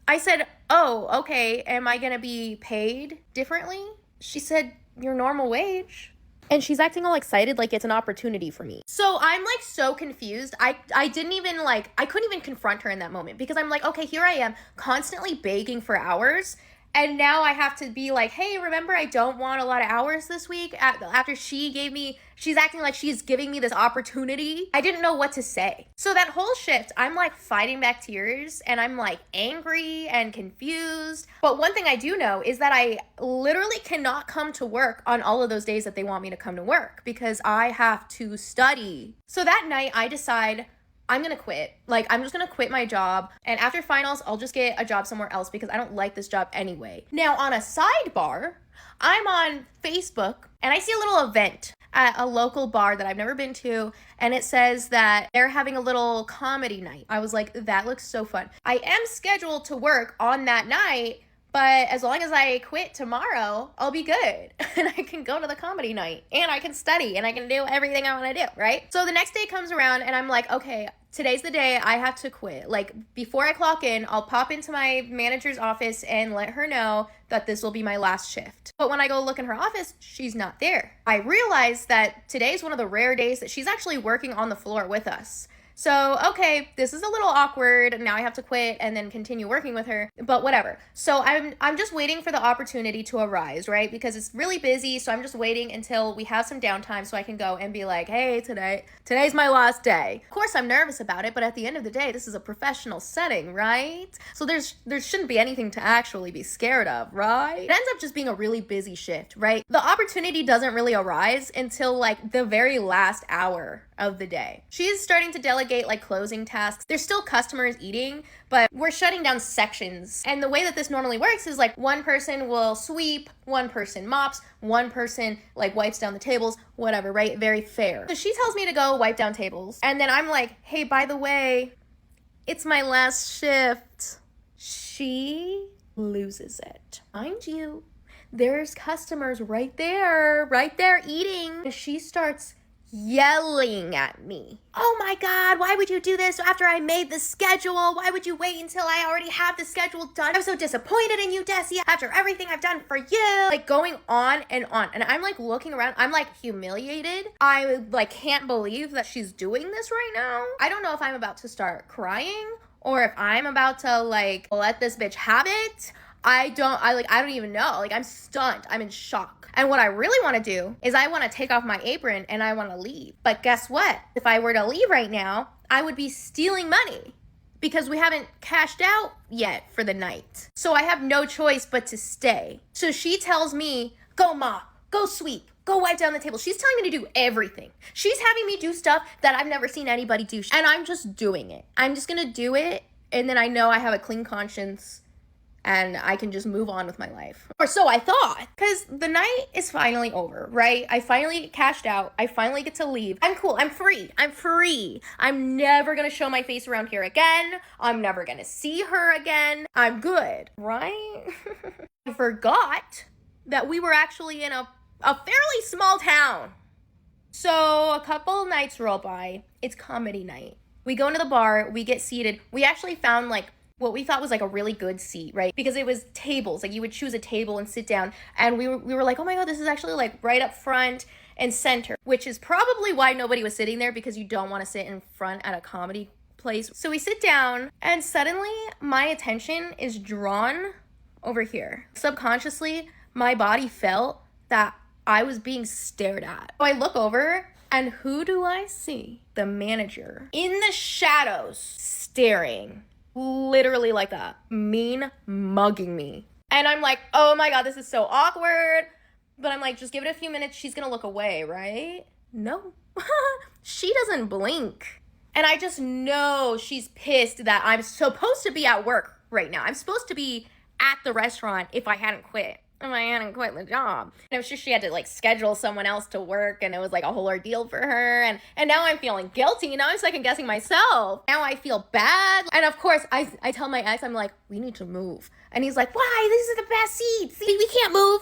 I said, oh, okay, am I gonna be paid differently? She said, your normal wage. And she's acting all excited like it's an opportunity for me. So I'm like so confused. I didn't even like, I couldn't even confront her in that moment because I'm like, okay, here I am constantly begging for hours. And now I have to be like, hey, remember, I don't want a lot of hours this week. After she's acting like she's giving me this opportunity. I didn't know what to say. So that whole shift, I'm like fighting back tears and I'm like angry and confused. But one thing I do know is that I literally cannot come to work on all of those days that they want me to come to work because I have to study. So that night I decide I'm gonna quit. Like, I'm just gonna quit my job. And after finals, I'll just get a job somewhere else because I don't like this job anyway. Now, on a sidebar, I'm on Facebook and I see a little event at a local bar that I've never been to. And it says that they're having a little comedy night. I was like, that looks so fun. I am scheduled to work on that night, but as long as I quit tomorrow, I'll be good. And I can go to the comedy night and I can study and I can do everything I want to do, right? So the next day comes around and I'm like, okay, today's the day I have to quit. Like before I clock in, I'll pop into my manager's office and let her know that this will be my last shift. But when I go look in her office, she's not there. I realize that today's one of the rare days that she's actually working on the floor with us. So, okay, this is a little awkward. Now I have to quit and then continue working with her, but whatever. So I'm just waiting for the opportunity to arise, right? Because it's really busy. So I'm just waiting until we have some downtime so I can go and be like, hey, today's my last day. Of course, I'm nervous about it, but at the end of the day, this is a professional setting, right? So there shouldn't be anything to actually be scared of, right? It ends up just being a really busy shift, right? The opportunity doesn't really arise until like the very last hour of the day. She's starting to delegate like closing tasks. There's still customers eating, but we're shutting down sections. And the way that this normally works is like one person will sweep, one person mops, one person like wipes down the tables, whatever, right? Very fair. So she tells me to go wipe down tables. And then I'm like, hey, by the way, it's my last shift. She loses it. Mind you, there's customers right there eating. She starts yelling at me. Oh my God, why would you do this after I made the schedule? Why would you wait until I already have the schedule done? I'm so disappointed in you, Desi, after everything I've done for you. Like going on. And I'm like looking around. I'm like humiliated. I like can't believe that she's doing this right now. I don't know if I'm about to start crying or if I'm about to like let this bitch have it. I don't even know. Like I'm stunned. I'm in shock. And what I really want to do is I want to take off my apron and I want to leave. But guess what? If I were to leave right now, I would be stealing money because we haven't cashed out yet for the night. So I have no choice but to stay. So she tells me, go ma, go sweep, go wipe down the table. She's telling me to do everything. She's having me do stuff that I've never seen anybody do. And I'm just doing it. I'm just going to do it. And then I know I have a clean conscience and I can just move on with my life. Or so I thought. Because the night is finally over, right? I finally cashed out. I finally get to leave. I'm cool. I'm free. I'm never gonna show my face around here again. I'm never gonna see her again. I'm good, right? I forgot that we were actually in a fairly small town. So a couple nights roll by. It's comedy night. We go into the bar, we get seated. We actually found like what we thought was like a really good seat, right? Because it was tables. Like you would choose a table and sit down. And we were like, oh my God, this is actually like right up front and center, which is probably why nobody was sitting there, because you don't want to sit in front at a comedy place. So we sit down and suddenly my attention is drawn over here. Subconsciously, my body felt that I was being stared at. So I look over and who do I see? The manager in the shadows staring. Literally like that, mean mugging me. And I'm like, oh my God, this is so awkward. But I'm like, just give it a few minutes. She's gonna look away, right? No, she doesn't blink. And I just know she's pissed that I'm supposed to be at work right now. I'm supposed to be at the restaurant if I hadn't quit. If I hadn't quit the job. And it was just she had to like schedule someone else to work, and it was like a whole ordeal for her. And now I'm feeling guilty. Now I'm second guessing myself. Now I feel bad. And of course, I tell my ex, I'm like, we need to move. And he's like, why? These are the best seats. See, we can't move.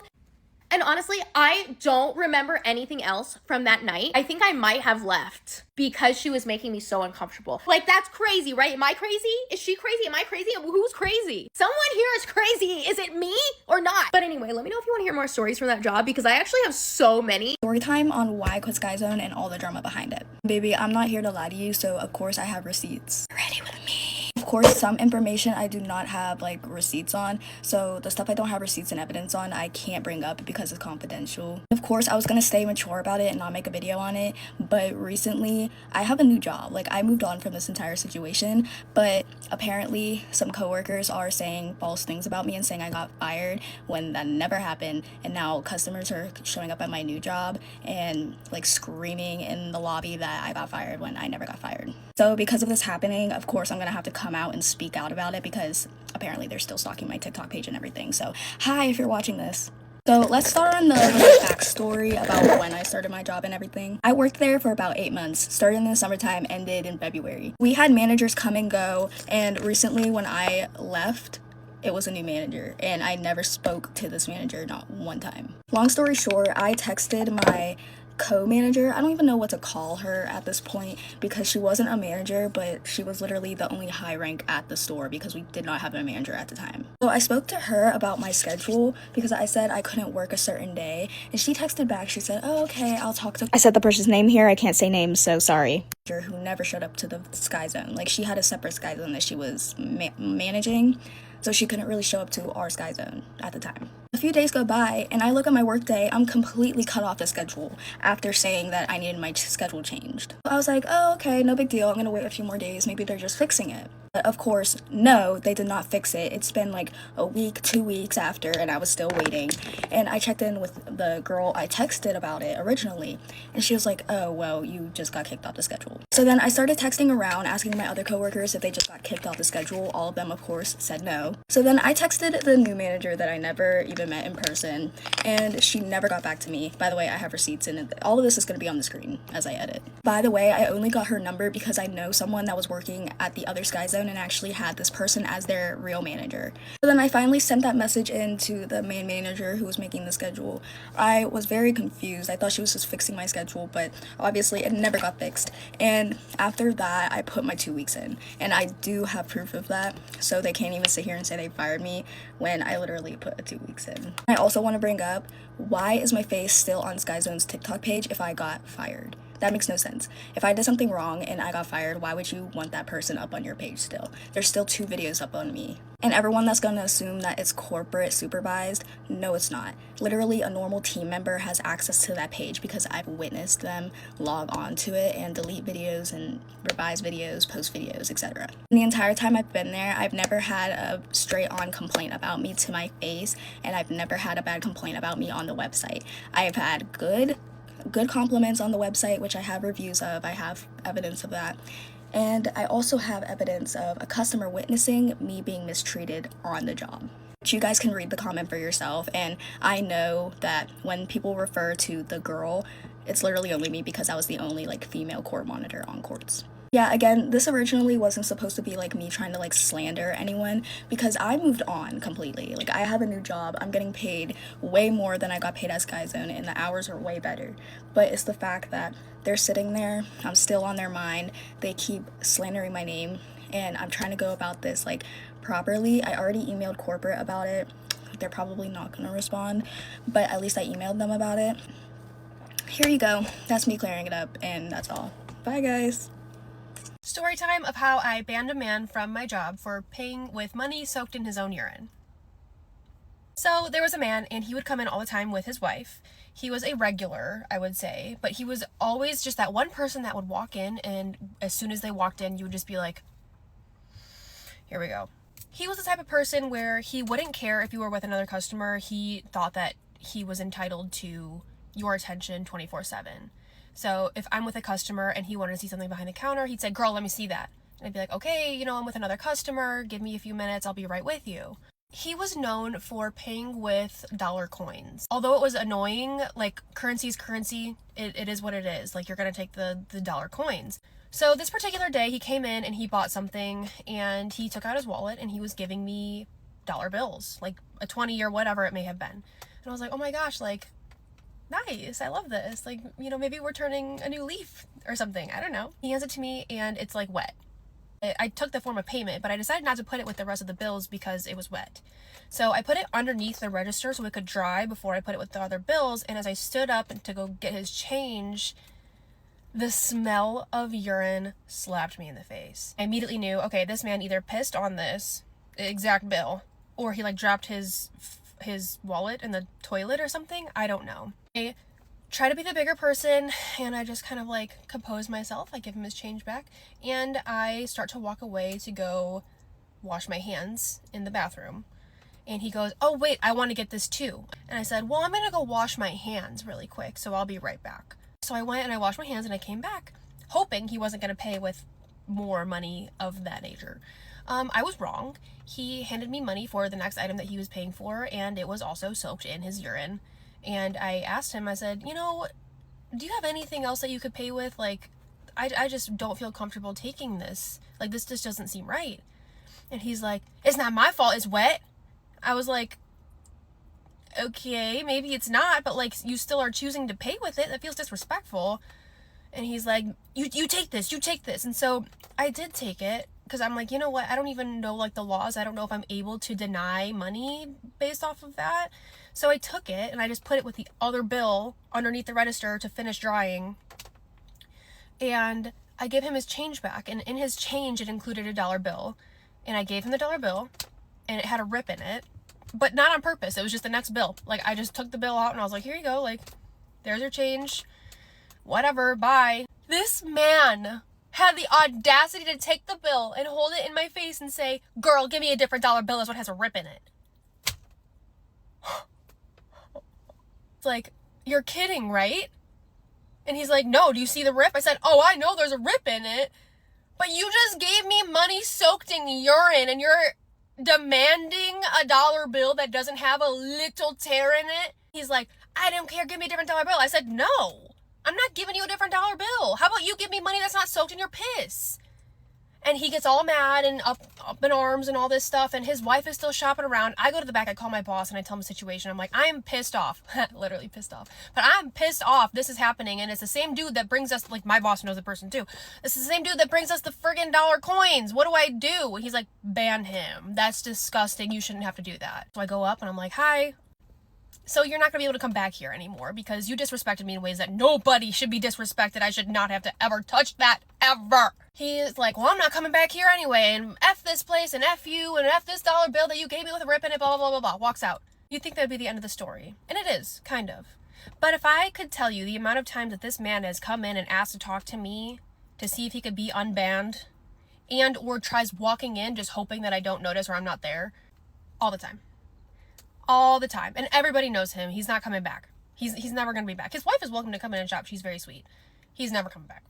And honestly, I don't remember anything else from that night. I think I might have left because she was making me so uncomfortable. Like, that's crazy, right? Am I crazy? Is she crazy? Am I crazy? Who's crazy? Someone here is crazy. Is it me or not? But anyway, let me know if you want to hear more stories from that job, because I actually have so many. Story time on why I quit Sky Zone and all the drama behind it. Baby, I'm not here to lie to you, so of course I have receipts. Ready with me. Of course, some information I do not have like receipts on, so the stuff I don't have receipts and evidence on, I can't bring up because it's confidential. Of course, I was gonna stay mature about it and not make a video on it, but recently I have a new job. Like, I moved on from this entire situation, but apparently some coworkers are saying false things about me and saying I got fired when that never happened, and now customers are showing up at my new job and like screaming in the lobby that I got fired when I never got fired. So because of this happening, of course I'm gonna have to come out and speak out about it, because apparently they're still stalking my TikTok page and everything. So hi, if you're watching this. So let's start on the backstory about when I started my job and everything. I worked there for about 8 months, started in the summertime, ended in February. We had managers come and go, and recently when I left, it was a new manager, and I never spoke to this manager, not one time. Long story short, I texted my co-manager. I don't even know what to call her at this point, because she wasn't a manager, but she was literally the only high rank at the store because we did not have a manager at the time. So I spoke to her about my schedule because I said I couldn't work a certain day, and she texted back. She said, oh, okay, I'll talk to— I said the person's name here. I can't say names, so sorry. Who never showed up to the Sky Zone. Like, she had a separate Sky Zone that she was managing, so she couldn't really show up to our Sky Zone at the time. A few days go by, and I look at my work day. I'm completely cut off the schedule after saying that I needed my schedule changed. I was like, oh, okay, no big deal. I'm gonna wait a few more days. Maybe they're just fixing it. But of course, no, they did not fix it. It's been like a week, 2 weeks after, and I was still waiting. And I checked in with the girl I texted about it originally, and she was like, oh, well, you just got kicked off the schedule. So then I started texting around, asking my other coworkers if they just got kicked off the schedule. All of them, of course, said no. So then I texted the new manager that I never even met in person, and she never got back to me. By the way, I have receipts, and all of this is going to be on the screen as I edit. By the way, I only got her number because I know someone that was working at the other Sky Zone and actually had this person as their real manager. So then I finally sent that message in to the main manager who was making the schedule. I was very confused. I thought she was just fixing my schedule, but obviously it never got fixed. And after that, I put my 2 weeks in, and I do have proof of that, so they can't even sit here and say they fired me when I literally put a 2 weeks in. I also want to bring up, why is my face still on Sky Zone's TikTok page if I got fired? That makes no sense. If I did something wrong and I got fired, why would you want that person up on your page still? There's still 2 videos up on me. And everyone that's gonna assume that it's corporate supervised, no, it's not. Literally, a normal team member has access to that page because I've witnessed them log on to it and delete videos and revise videos, post videos, etc. The entire time I've been there, I've never had a straight-on complaint about me to my face, and I've never had a bad complaint about me on the website. I've had good compliments on the website, which I have reviews of. I have evidence of that. And I also have evidence of a customer witnessing me being mistreated on the job. You guys can read the comment for yourself, and I know that when people refer to the girl, it's literally only me because I was the only like female court monitor on courts. Yeah, again, this originally wasn't supposed to be like me trying to like slander anyone, because I moved on completely. Like, I have a new job, I'm getting paid way more than I got paid as Sky Zone, and the hours are way better. But it's the fact that they're sitting there, I'm still on their mind, they keep slandering my name, and I'm trying to go about this like properly. I already emailed corporate about it. They're probably not gonna respond, but at least I emailed them about it. Here you go. That's me clearing it up, and that's all. Bye, guys. Story time of how I banned a man from my job for paying with money soaked in his own urine. So there was a man, and he would come in all the time with his wife. He was a regular, I would say, but he was always just that one person that would walk in, and as soon as they walked in, you would just be like, here we go. He was the type of person where he wouldn't care if you were with another customer. He thought that he was entitled to your attention 24/7. So if I'm with a customer and he wanted to see something behind the counter, he'd say, girl, let me see that. And I'd be like, okay, I'm with another customer. Give me a few minutes. I'll be right with you. He was known for paying with dollar coins. Although it was annoying, like, currency is currency. It is what it is. Like, you're going to take the dollar coins. So this particular day, he came in and he bought something, and he took out his wallet and he was giving me dollar bills, like a 20 or whatever it may have been. And I was like, oh my gosh, like, nice, I love this. Like, maybe we're turning a new leaf or something. I don't know. He hands it to me and it's like wet. I took the form of payment, but I decided not to put it with the rest of the bills because it was wet. So I put it underneath the register so it could dry before I put it with the other bills. And as I stood up to go get his change, the smell of urine slapped me in the face. I immediately knew, okay, this man either pissed on this exact bill, or he like dropped his wallet in the toilet or something. I don't know. I try to be the bigger person, and I just kind of like compose myself. I give him his change back, and I start to walk away to go wash my hands in the bathroom. And he goes, oh wait, I want to get this too. And I said, well, I'm gonna go wash my hands really quick, so I'll be right back. So I went and I washed my hands and I came back hoping he wasn't gonna pay with more money of that nature. I was wrong. He handed me money for the next item that he was paying for, and it was also soaked in his urine. And I asked him, I said, do you have anything else that you could pay with? Like, I just don't feel comfortable taking this. Like, this just doesn't seem right. And he's like, it's not my fault, it's wet. I was like, okay, maybe it's not, but like, you still are choosing to pay with it. That feels disrespectful. And he's like, you take this, you take this. And so I did take it, because I'm like, you know what? I don't even know like the laws. I don't know if I'm able to deny money based off of that. So I took it and I just put it with the other bill underneath the register to finish drying. And I gave him his change back. And in his change, it included a dollar bill. And I gave him the dollar bill, and it had a rip in it, but not on purpose. It was just the next bill. Like, I just took the bill out and I was like, here you go. Like, there's your change. Whatever. Bye. This man had the audacity to take the bill and hold it in my face and say, girl, give me a different dollar bill. This one has a rip in it. It's like, you're kidding, right? And he's like, no, do you see the rip? I said, oh, I know there's a rip in it, but you just gave me money soaked in urine, and you're demanding a dollar bill that doesn't have a little tear in it. He's like, I don't care, give me a different dollar bill. I said, no, I'm not giving you a different dollar bill. How about you give me money that's not soaked in your piss? And he gets all mad and up in arms and all this stuff, and his wife is still shopping around. I go to the back, I call my boss, and I tell him the situation. I'm like, I'm pissed off. Literally pissed off. But I'm pissed off. This is happening, and it's the same dude that brings us, like, my boss knows the person too. This is the same dude that brings us the friggin' dollar coins. What do I do? And he's like, ban him. That's disgusting. You shouldn't have to do that. So I go up, and I'm like, hi. So you're not going to be able to come back here anymore because you disrespected me in ways that nobody should be disrespected. I should not have to ever touch that, ever. He's like, well, I'm not coming back here anyway, and F this place, and F you, and F this dollar bill that you gave me with a rip in it, blah, blah, blah, blah, blah. Walks out. You'd think that would be the end of the story. And it is, kind of. But if I could tell you the amount of times that this man has come in and asked to talk to me to see if he could be unbanned, and or tries walking in just hoping that I don't notice or I'm not there, all the time. All the time. And everybody knows him. He's not coming back. He's never going to be back. His wife is welcome to come in and shop. She's very sweet. He's never coming back.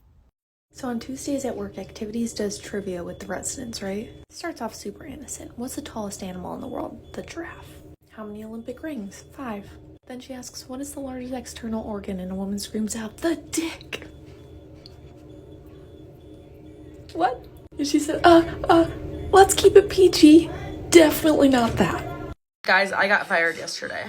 So on Tuesdays at work, Activities does trivia with the residents, right? Starts off super innocent. What's the tallest animal in the world? The giraffe. How many Olympic rings? 5. Then she asks, what is the largest external organ? And a woman screams out, the dick. What? And she said, let's keep it PG. Definitely not that. Guys, I got fired yesterday.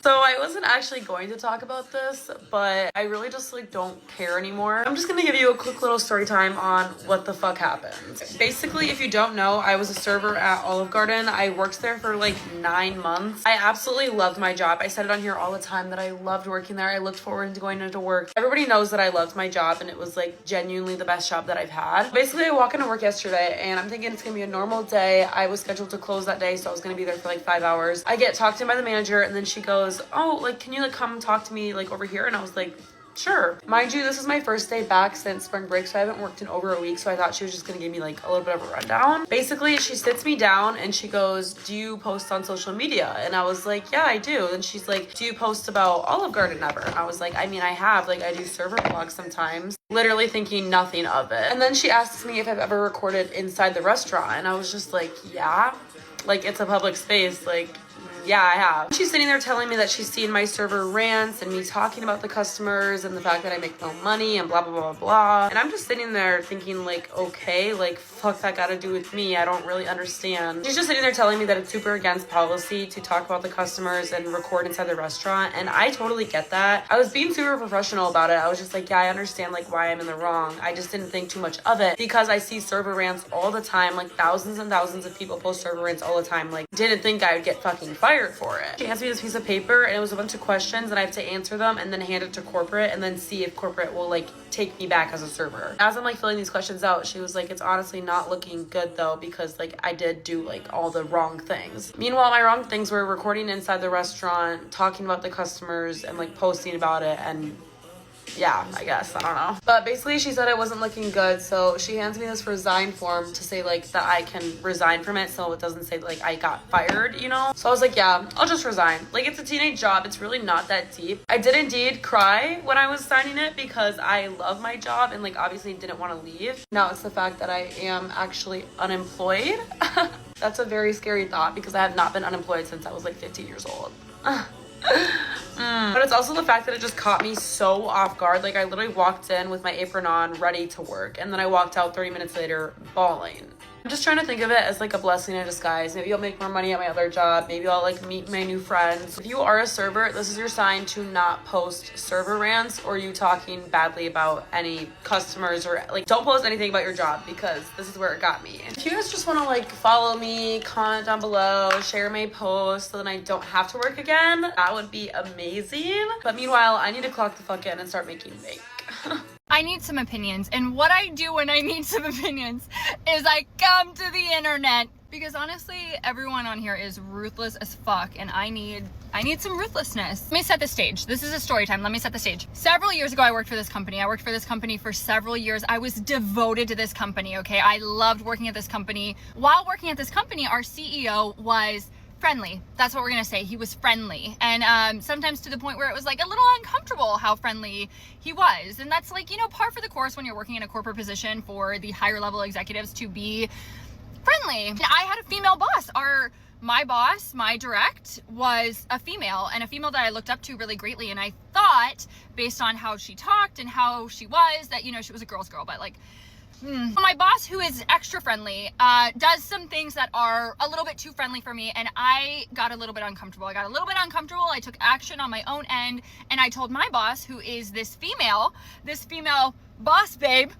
So I wasn't actually going to talk about this, but I really just like don't care anymore. I'm just gonna give you a quick little story time on what the fuck happened. Basically, if you don't know, I was a server at Olive Garden. I worked there for like 9 months. I absolutely loved my job. I said it on here all the time that I loved working there. I looked forward to going into work. Everybody knows that I loved my job and it was like genuinely the best job that I've had. Basically, I walk into work yesterday and I'm thinking it's gonna be a normal day. I was scheduled to close that day, so I was gonna be there for like 5 hours. I get talked to by the manager and then she goes, oh, like, can you like come talk to me like over here? And I was like, sure. Mind you, this is my first day back since spring break, so I haven't worked in over a week, so I thought she was just gonna give me like a little bit of a rundown. Basically, she sits me down and she goes, do you post on social media? And I was like, yeah, I do. And she's like, do you post about Olive Garden ever? And I was like, I mean, I have. Like, I do server vlogs sometimes. Literally thinking nothing of it. And then she asks me if I've ever recorded inside the restaurant, and I was just like, yeah. Like, it's a public space, like, yeah, I have. She's sitting there telling me that she's seen my server rants and me talking about the customers and the fact that I make no money and blah, blah, blah, blah, blah. And I'm just sitting there thinking like, okay, like, fuck that gotta do with me. I don't really understand. She's just sitting there telling me that it's super against policy to talk about the customers and record inside the restaurant. And I totally get that. I was being super professional about it. I was just like, yeah, I understand like why I'm in the wrong. I just didn't think too much of it because I see server rants all the time. Like thousands and thousands of people post server rants all the time. Like, didn't think I would get fucking fired for it. She hands me this piece of paper and it was a bunch of questions and I have to answer them and then hand it to corporate and then see if corporate will like take me back as a server. As I'm like filling these questions out, she was like, it's honestly not looking good though because like I did do like all the wrong things. Meanwhile, my wrong things were recording inside the restaurant, talking about the customers and like posting about it, and yeah, I guess, I don't know. But basically she said it wasn't looking good, so she hands me this resign form to say like that I can resign from it so it doesn't say like I got fired, you know? So I was like, yeah, I'll just resign. Like, it's a teenage job, it's really not that deep. I did indeed cry when I was signing it because I love my job and like obviously didn't want to leave. Now it's the fact that I am actually unemployed. That's a very scary thought because I have not been unemployed since I was like 15 years old. But it's also the fact that it just caught me so off guard. Like, I literally walked in with my apron on, ready to work, and then I walked out 30 minutes later bawling. I'm just trying to think of it as like a blessing in disguise. Maybe I'll make more money at my other job. Maybe I'll like meet my new friends. If you are a server, this is your sign to not post server rants or you talking badly about any customers, or like don't post anything about your job because this is where it got me. If you guys just want to like follow me, comment down below, share my post so then I don't have to work again, that would be amazing. But meanwhile, I need to clock the fuck in and start making bank. I need some opinions, and what I do when I need some opinions is I come to the internet, because honestly everyone on here is ruthless as fuck and I need some ruthlessness. Let me set the stage. This is a story time. Let me set the stage. Several years ago I worked for this company. I worked for this company for several years. I was devoted to this company, okay? I loved working at this company. While working at this company, our CEO was friendly. That's what we're gonna say. He was friendly, and sometimes to the point where it was like a little uncomfortable how friendly he was. And that's like, you know, par for the course when you're working in a corporate position for the higher level executives to be friendly. And I had a female boss. My boss, my direct, was a female, and a female that I looked up to really greatly. And I thought, based on how she talked and how she was, that, you know, she was a girl's girl, but like, my boss, who is extra friendly, does some things that are a little bit too friendly for me, and I got a little bit uncomfortable. I took action on my own end, and I told my boss, who is this female boss babe,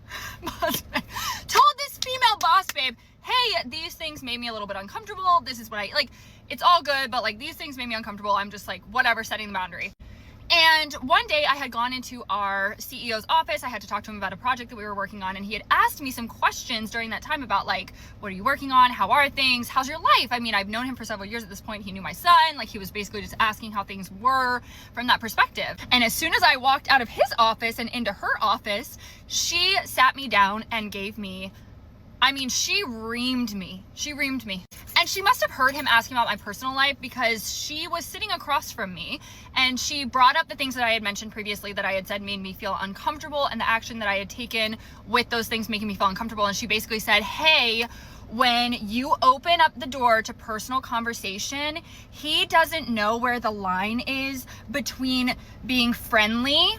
told this female boss babe, hey, these things made me a little bit uncomfortable. This is what I, like, it's all good, but like these things made me uncomfortable. I'm just like, whatever, setting the boundary. And one day I had gone into our CEO's office. I had to talk to him about a project that we were working on, and he had asked me some questions during that time about like, what are you working on? How are things? How's your life? I mean, I've known him for several years at this point. He knew my son. Like, he was basically just asking how things were from that perspective. And as soon as I walked out of his office and into her office, she sat me down and gave me I mean, she reamed me. And she must have heard him asking about my personal life, because she was sitting across from me and she brought up the things that I had mentioned previously that I had said made me feel uncomfortable, and the action that I had taken with those things making me feel uncomfortable. And she basically said, hey, when you open up the door to personal conversation, he doesn't know where the line is between being friendly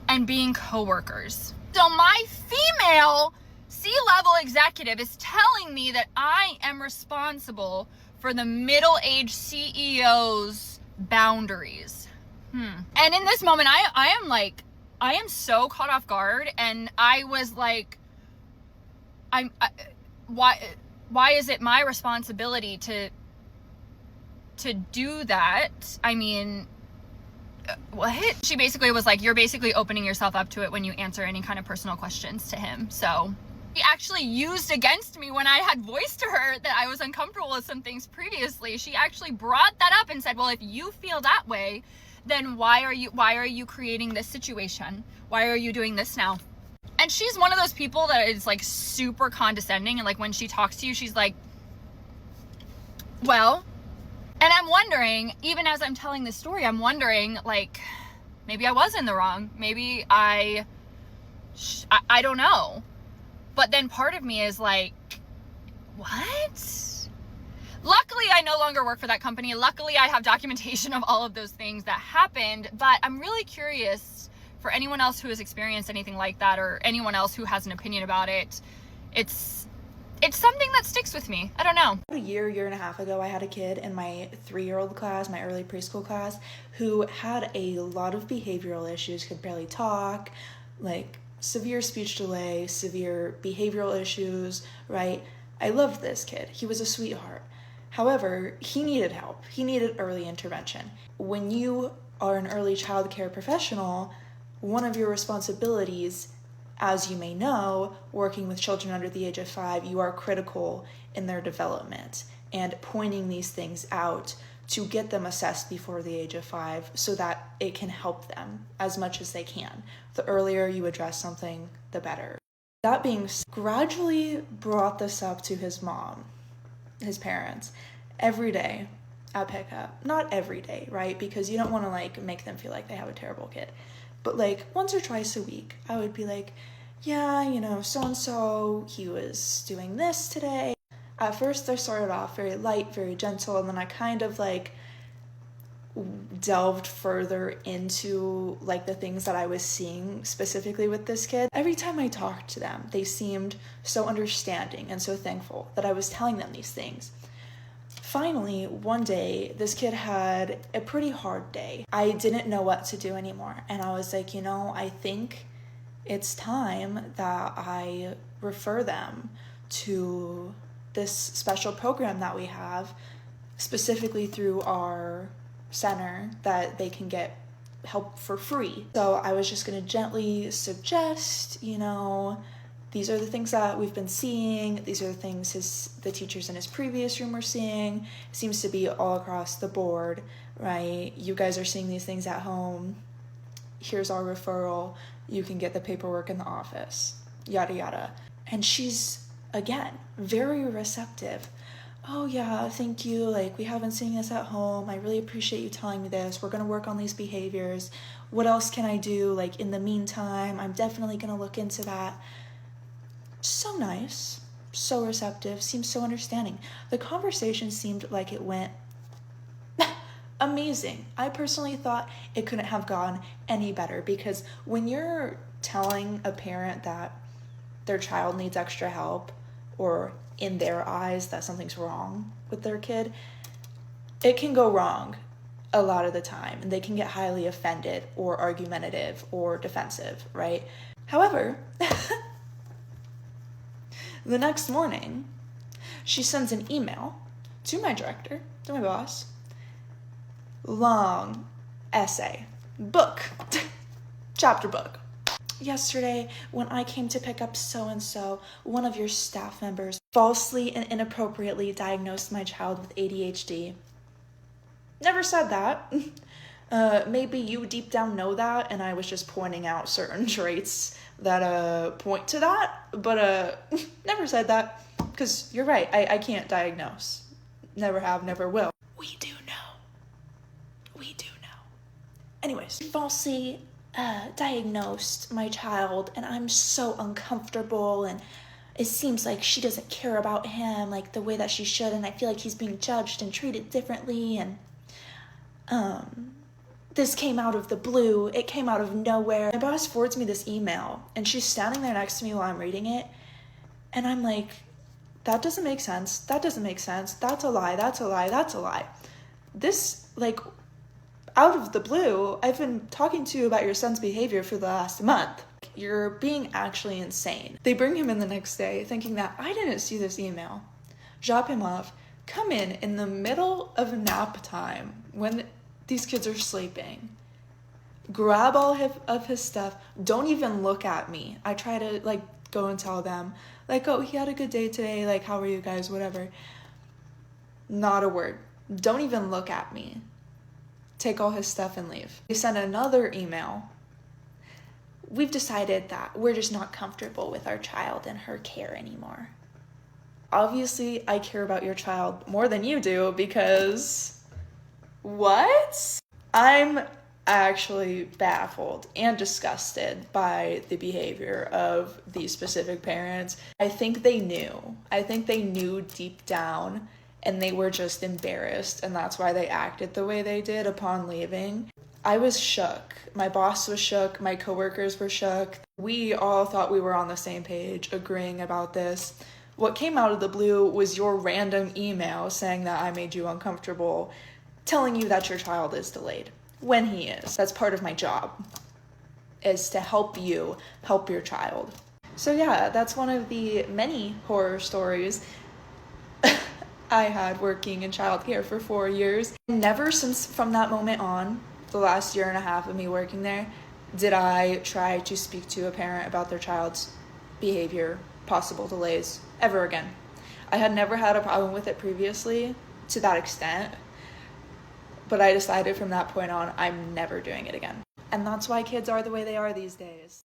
and being coworkers. So my female C-level executive is telling me that I am responsible for the middle-aged CEO's boundaries. And in this moment, I am so caught off guard, and I was like, why is it my responsibility to do that? I mean, what? She basically was like, you're basically opening yourself up to it when you answer any kind of personal questions to him. So she actually used against me when I had voiced to her that I was uncomfortable with some things previously. She actually brought that up and said, well, if you feel that way, then why are you creating this situation? Why are you doing this now? And she's one of those people that is like super condescending, and like when she talks to you, she's like, well, and I'm wondering, even as I'm telling this story, I'm wondering, like, maybe I was in the wrong. Maybe I don't know. But then part of me is like, what? Luckily, I no longer work for that company. Luckily, I have documentation of all of those things that happened. But I'm really curious for anyone else who has experienced anything like that, or anyone else who has an opinion about it. It's something that sticks with me. I don't know. A year and a half ago, I had a kid in my 3-year-old class, my early preschool class, who had a lot of behavioral issues, could barely talk, like severe speech delay, severe behavioral issues, right? I loved this kid. He was a sweetheart. However, he needed help. He needed early intervention. When you are an early child care professional, one of your responsibilities, as you may know, working with children under the age of 5, you are critical in their development and pointing these things out to get them assessed before the age of 5 so that it can help them as much as they can. The earlier you address something, the better. That being said, gradually brought this up to his mom, his parents, every day at pickup. Not every day, right? Because you don't want to like make them feel like they have a terrible kid. But like once or twice a week, I would be like, yeah, you know, so-and-so, he was doing this today. At first, I started off very light, very gentle, and then I kind of like delved further into like the things that I was seeing specifically with this kid. Every time I talked to them, they seemed so understanding and so thankful that I was telling them these things. Finally, one day, this kid had a pretty hard day. I didn't know what to do anymore, and I was like, you know, I think it's time that I refer them to this special program that we have, specifically through our center, that they can get help for free. So I was just gonna gently suggest, you know, these are the things that we've been seeing. These are the things the teachers in his previous room were seeing. It seems to be all across the board, right? You guys are seeing these things at home. Here's our referral. You can get the paperwork in the office, yada, yada. And she's, again, very receptive. Oh yeah, thank you. Like, we haven't seen this at home. I really appreciate you telling me this. We're gonna work on these behaviors. What else can I do? Like, in the meantime, I'm definitely gonna look into that. So nice, so receptive, seems so understanding. The conversation seemed like it went amazing. I personally thought it couldn't have gone any better, because when you're telling a parent that their child needs extra help, or in their eyes that something's wrong with their kid, it can go wrong a lot of the time, and they can get highly offended or argumentative or defensive, right? However, the next morning, she sends an email to my director, to my boss, long essay, book, chapter book. Yesterday, when I came to pick up so-and-so, one of your staff members falsely and inappropriately diagnosed my child with ADHD. Never said that. Maybe you deep down know that, and I was just pointing out certain traits that point to that, but never said that, because you're right, I can't diagnose. Never have, never will. We do know. Anyways, falsely diagnosed my child, and I'm so uncomfortable, and it seems like she doesn't care about him like the way that she should, and I feel like he's being judged and treated differently, and this came out of the blue. It came out of nowhere. My boss forwards me this email, and she's standing there next to me while I'm reading it, and I'm like, that doesn't make sense. That's a lie. This, like, out of the blue, I've been talking to you about your son's behavior for the last month. You're being actually insane. They bring him in the next day thinking that I didn't see this email, drop him off, come in the middle of nap time when these kids are sleeping, grab all of his stuff, don't even look at me. I try to, like, go and tell them, like, oh, he had a good day today, like, how are you guys, whatever. Not a word. Don't even look at me. Take all his stuff and leave. They send another email. We've decided that we're just not comfortable with our child and her care anymore. Obviously, I care about your child more than you do, because what? I'm actually baffled and disgusted by the behavior of these specific parents. I think they knew deep down, and they were just embarrassed, and that's why they acted the way they did upon leaving. I was shook. My boss was shook. My coworkers were shook. We all thought we were on the same page, agreeing about this. What came out of the blue was your random email saying that I made you uncomfortable, telling you that your child is delayed, when he is. That's part of my job, is to help you help your child. So yeah, that's one of the many horror stories I had working in childcare for 4 years. Never since from that moment on, the last year and a half of me working there, did I try to speak to a parent about their child's behavior, possible delays, ever again. I had never had a problem with it previously to that extent, but I decided from that point on, I'm never doing it again. And that's why kids are the way they are these days.